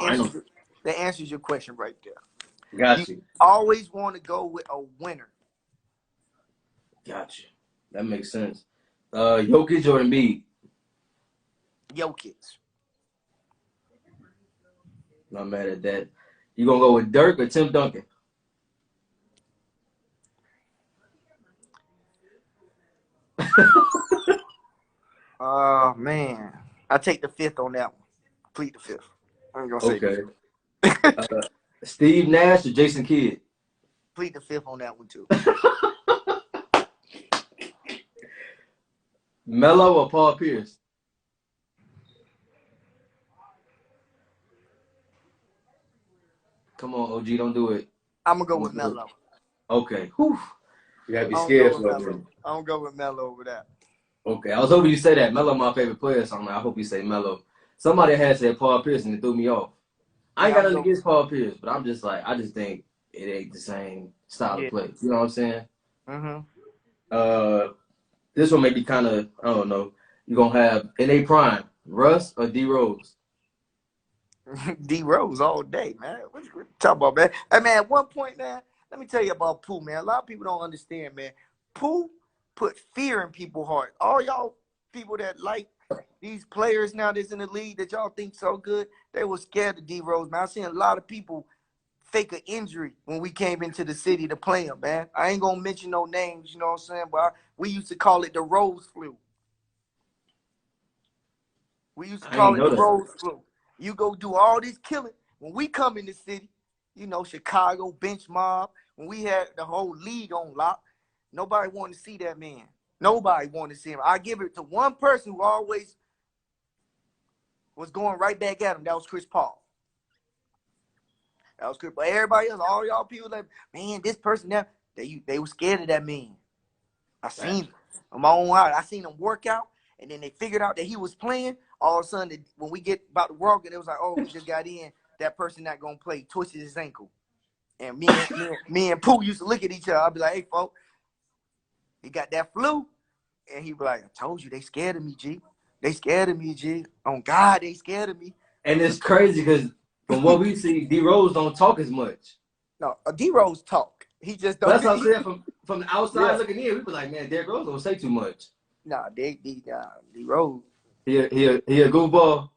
answers your question right there. Got you. Always want to go with a winner. Got you. That makes sense. Jokic or Embiid? Jokic. Not mad at that. You gonna go with Dirk or Tim Duncan? Man. I take the 5th on that one. Plead the 5th. I ain't gonna say Okay. Steve Nash or Jason Kidd? Plead the 5th on that one too. Melo or Paul Pierce? Come on, OG, don't do it. I'm gonna go with Melo. Okay. Whew. You gotta be scared for it. I'm gonna go with Melo over that. Okay, I was hoping you say that. Melo my favorite player, so I hope you say Melo. Somebody had said Paul Pierce and it threw me off. I ain't got nothing against Paul Pierce, but I'm just like, I just think it ain't the same style of play. You know what I'm saying? Mm-hmm. This one may be kind of, I don't know. You're going to have N.A. Prime, Russ or D Rose? D Rose all day, man. What you talking about, man? Hey, man, at one point, man, let me tell you about Pooh, man. A lot of people don't understand, man. Pooh put fear in people's hearts. All y'all people that like these players now that's in the league that y'all think so good, they were scared of D Rose, man. I seen a lot of people fake an injury when we came into the city to play him, man. I ain't gonna mention no names, you know what I'm saying? But we used to call it the Rose flu. We used to call it the Rose flu. You go do all this killing. When we come in the city, you know, Chicago, bench mob, when we had the whole league on lock, nobody wanted to see that man. Nobody wanted to see him. I give it to one person who always was going right back at him. That was Chris Paul. That was Chris. But everybody else, all y'all people like, man, this person, they were scared of that man. I seen him on my own eye. I seen him work out, and then they figured out that he was playing. All of a sudden, when we get about to walk, it was like, oh, we just got in. That person not gonna play. Twisted his ankle. And me and Pooh used to look at each other. I'd be like, hey, folks, he got that flu. And he'd be like, I told you, they scared of me, G. They scared of me, G. On God, they scared of me. And it's crazy because from what we see, D Rose don't talk as much. No, D Rose talk. He just don't. That's what I'm saying. From the outside looking in, we be like, man, Derrick Rose don't say too much. Nah, D Rose. He a goofball.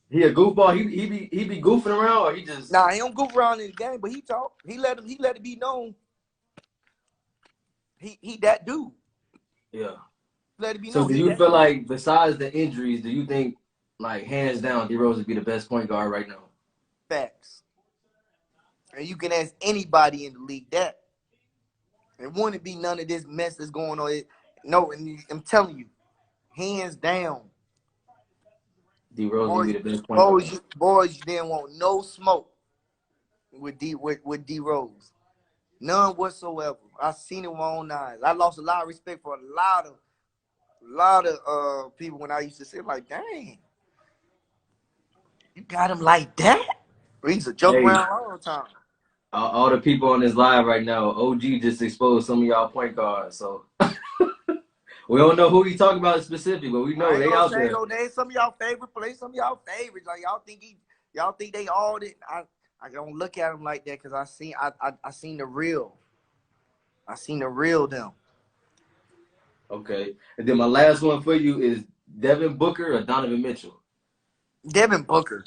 He a goofball. He be goofing around, or he just. Nah, he don't goof around in the game, but he talk. He let it be known. He that dude. Yeah. Let it be known. So do you feel like, besides the injuries, do you think, like, hands down, D Rose would be the best point guard right now? Facts. And you can ask anybody in the league that. It wouldn't be none of this mess that's going on. No, and I'm telling you, hands down. D Rose would be the best point guard. Boys, you didn't want no smoke with D Rose. None whatsoever. I seen it with my own eyes. I lost a lot of respect for a lot of people when I used to say, like, dang, you got him like that? But he's a joke around all the time. All the people on this live right now, OG just exposed some of y'all point guards. So we don't know who he talking about specifically, but we know they out there. They some of y'all favorite players, some of y'all favorites. Like y'all think they all did. I don't look at them like that because I seen the real. I seen the real them. Okay. And then my last one for you is Devin Booker or Donovan Mitchell? Devin Booker.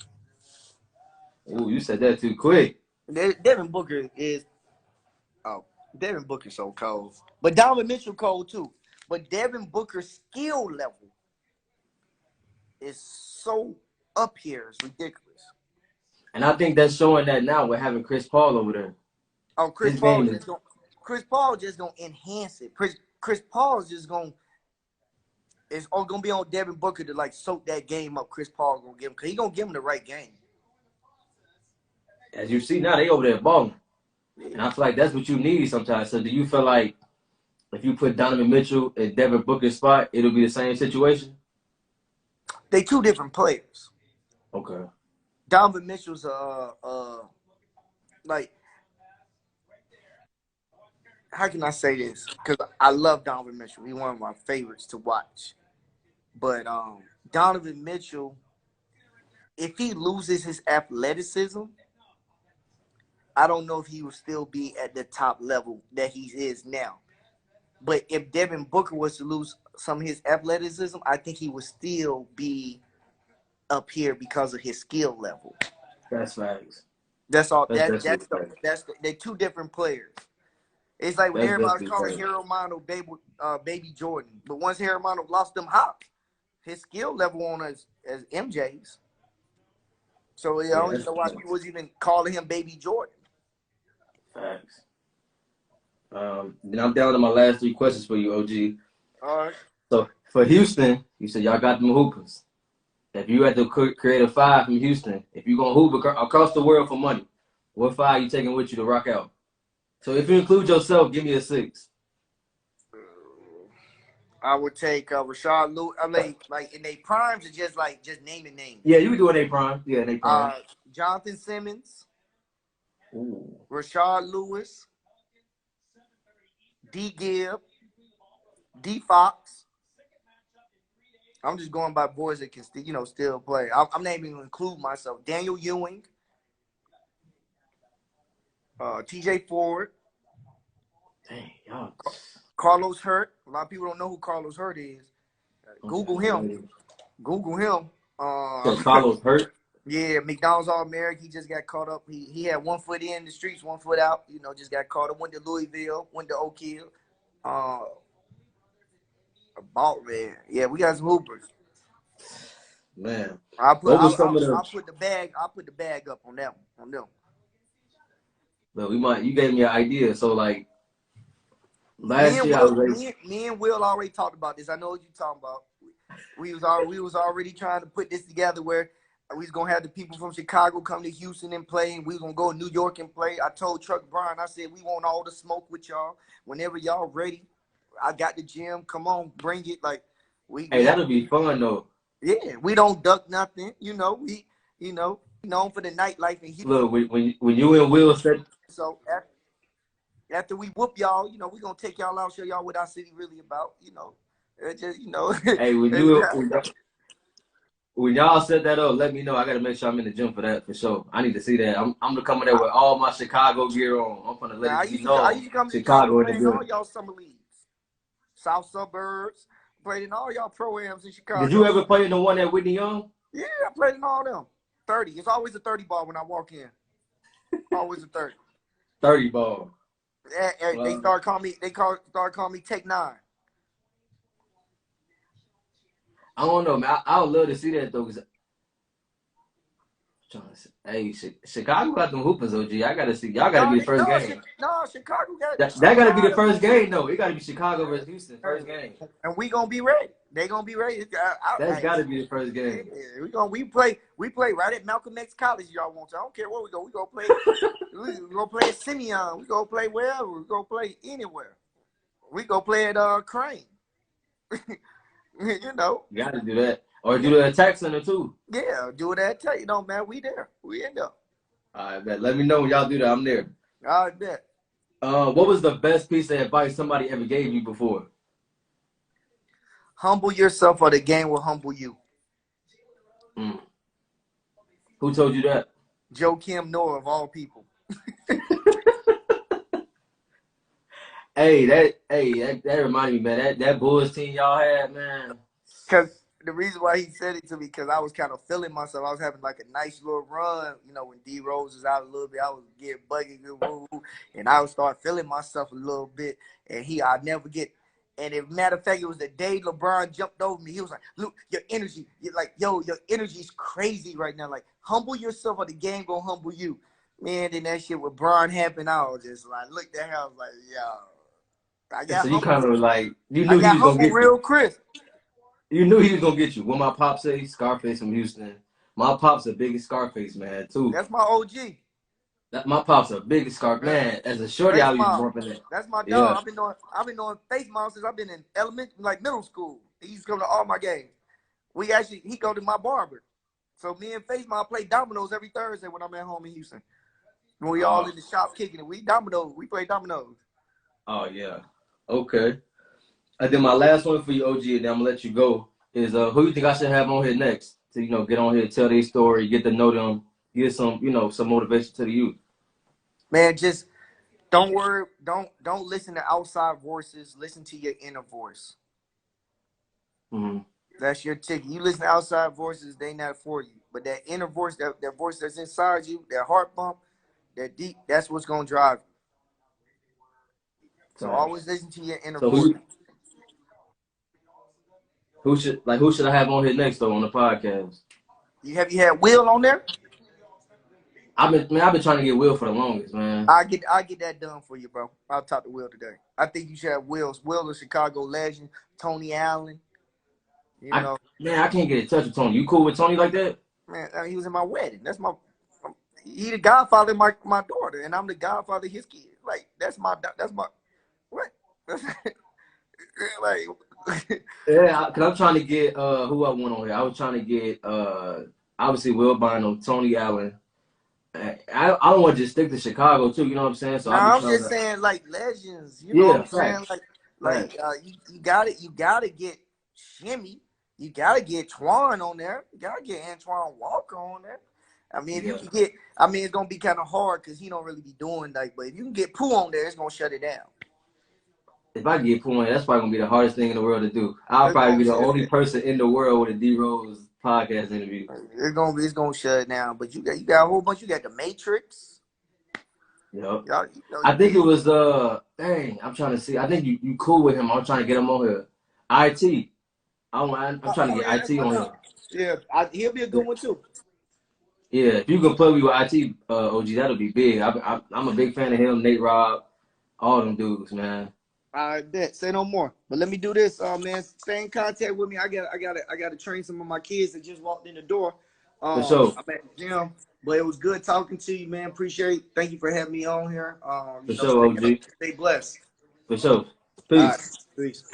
Ooh, you said that too quick. Devin Booker is Devin Booker's so cold. But Donovan Mitchell cold too. But Devin Booker's skill level is so up here. It's ridiculous. And I think that's showing that now with having Chris Paul over there. Oh, Chris Paul just gonna enhance it. Chris Paul is just gonna it's all gonna be on Devin Booker to like soak that game up. Chris Paul gonna give him because he gonna give him the right game. As you see now, they over there balling. And I feel like that's what you need sometimes. So do you feel like if you put Donovan Mitchell in Devin Booker's spot, it'll be the same situation? They two different players. Okay. Donovan Mitchell's like, how can I say this? Because I love Donovan Mitchell. He's one of my favorites to watch. But Donovan Mitchell, if he loses his athleticism, I don't know if he will still be at the top level that he is now. But if Devin Booker was to lose some of his athleticism, I think he would still be up here because of his skill level. That's facts. That's all. That's They're two different players. It's like when That's everybody's definitely calling Harold Mano baby Jordan, but once Harold Mano lost them hops, his skill level on as MJ's. So I don't know why people was even calling him baby Jordan. Facts. Then I'm down to my last three questions for you, OG. All right. So for Houston, you said y'all got them hoopers. If you had to create a five from Houston, if you're gonna hoop across the world for money, what five you taking with you to rock out? So if you include yourself, give me a six. I would take Rashard Lewis. I mean, like in their primes, it's just naming names. Yeah, you can do it in prime. Yeah, in prime. Jonathan Simmons. Ooh. Rashard Lewis. D. Gibb. D. Fox. I'm just going by boys that can still play. I'm not even going to include myself. Daniel Ewing. TJ Ford. Dang, y'all. Carlos Hurt. A lot of people don't know who Carlos Hurt is. Google him. Google him. Carlos Hurt? Yeah, McDonald's All-American. He just got caught up. He had 1 foot in the streets, 1 foot out. Just got caught up. Went to Louisville. Went to Oak Hill. About man. Yeah, we got some hoopers. Man. I'll put the bag up on that one. On them. But you gave me an idea. So like last year me and Will already talked about this. I know what you're talking about. We was already trying to put this together where we was gonna have the people from Chicago come to Houston and play, and we was gonna go to New York and play. I told Truck Brian, I said we want all the smoke with y'all. Whenever y'all ready, I got the gym. Come on, bring it. Like that'll be fun though. Yeah, we don't duck nothing. We known for the nightlife in Houston. Look, when you and Will said. So after we whoop y'all, we gonna take y'all out, show y'all what our city really about. Hey, when y'all set that up, let me know. I gotta make sure I'm in the gym for that for sure. I need to see that. I'm gonna come in there with all my Chicago gear on. I'm gonna let you know. I used to come to Chicago in all y'all summer leagues, South Suburbs. Played in all y'all pro-ams in Chicago. Did you ever play in the one at Whitney Young? Yeah, I played in all them. 30. It's always a 30 ball when I walk in. Always a 30. 30 ball. They start calling me Take 9. I don't know, man. I would love to see that though, because hey, Chicago got them hoopers, OG. I gotta see. Y'all gotta be the first game. Chicago got that gotta be the first game though. It gotta be Chicago versus Houston first game. And we gonna be ready. They gonna be ready. That's gotta be the first game. Yeah, we play right at Malcolm X College. Y'all want to? I don't care where we go. We gonna play. we gonna play at Simeon. We gonna play wherever. We gonna play anywhere. We gonna play at Crane. You gotta do that. Or do the attack center too. Yeah, do that. Man, we there. We in there. All right, bet. Let me know when y'all do that. I'm there. All right, bet. What was the best piece of advice somebody ever gave you before? Humble yourself, or the game will humble you. Who told you that? Joakim Noah, of all people. Hey, that reminded me, man. That Bulls team y'all had, man. Cause the reason why he said it to me because I was kind of feeling myself. I was having like a nice little run, you know, when D Rose was out a little bit, I was getting buggy, and I would start feeling myself a little bit. And I never get. And as a matter of fact, it was the day LeBron jumped over me. He was like, "Luke, your energy, you're like, yo, your energy is crazy right now. Like, humble yourself, or the game gonna humble you." Man, then that shit with Bron happened. I was just like, look at him. I was like, yo, So you kind of like, you I knew he got was gonna humble get you. real crisp. You knew he was gonna get you. What my pops say, Scarface from Houston. My pop's the biggest Scarface man too. That's my OG. My pop's the biggest Scarface Yeah. man. As a shorty, Face I was Mob. bumping it. That's my dog. Yeah. I've been doing Face Mob since I've been in elementary, like middle school. He used to come to all my games. He go to my barber. So me and Face Mob play dominoes every Thursday when I'm at home in Houston. When we all in the shop kicking it, we play dominoes. Oh yeah. Okay. And then my last one for you, OG, and then I'm gonna let you go. Is who you think I should have on here next to get on here, tell their story, get to know them, get some some motivation to the youth. Man, just don't worry. Don't listen to outside voices. Listen to your inner voice. Mm-hmm. That's your ticket. You listen to outside voices, they not for you. But that inner voice, that voice that's inside you, that heart bump, that deep, that's what's gonna drive you. So always listen to your inner voice. Who should I have on here next though on the podcast? Have you had Will on there? I've been trying to get Will for the longest, man. I'll get that done for you, bro. I'll talk to Will today. I think you should have Will, the Chicago legend, Tony Allen. You know. Man, I can't get in touch with Tony. You cool with Tony like that? Man, he was in my wedding. He the godfather of my daughter, and I'm the godfather of his kid. Like that's my what? Like yeah, because I'm trying to get who I want on here. I was trying to get obviously Will Bynum, Tony Allen. I don't want to just stick to Chicago too. You know what I'm saying? So I'm just saying like legends. You know what I'm saying? Like you gotta get Shimmy. You gotta get Twan on there. You gotta get Antoine Walker on there. I mean, if you can get, it's gonna be kind of hard because he don't really be doing that. But if you can get Pooh on there, it's gonna shut it down. If I get Pooh on, that's probably gonna be the hardest thing in the world to do. I'll probably be the only person in the world with a D Rose podcast interview. It's gonna shut it down. But you got a whole bunch. You got the Matrix. Yep. I think it was dang. I'm trying to see. I think you cool with him. I'm trying to get him on here. IT. I'm trying to get IT on here. Yeah, he'll be a good one too. Yeah, if you can plug me with IT, OG, that'll be big. I'm a big fan of him, Nate Robb, all them dudes, man. I bet. Say no more. But let me do this, man. Stay in contact with me. I got to train some of my kids that just walked in the door. For sure. I'm at the gym, but it was good talking to you, man. Appreciate it. Thank you for having me on here. For sure, OG. Stay blessed. For sure. Peace. Peace.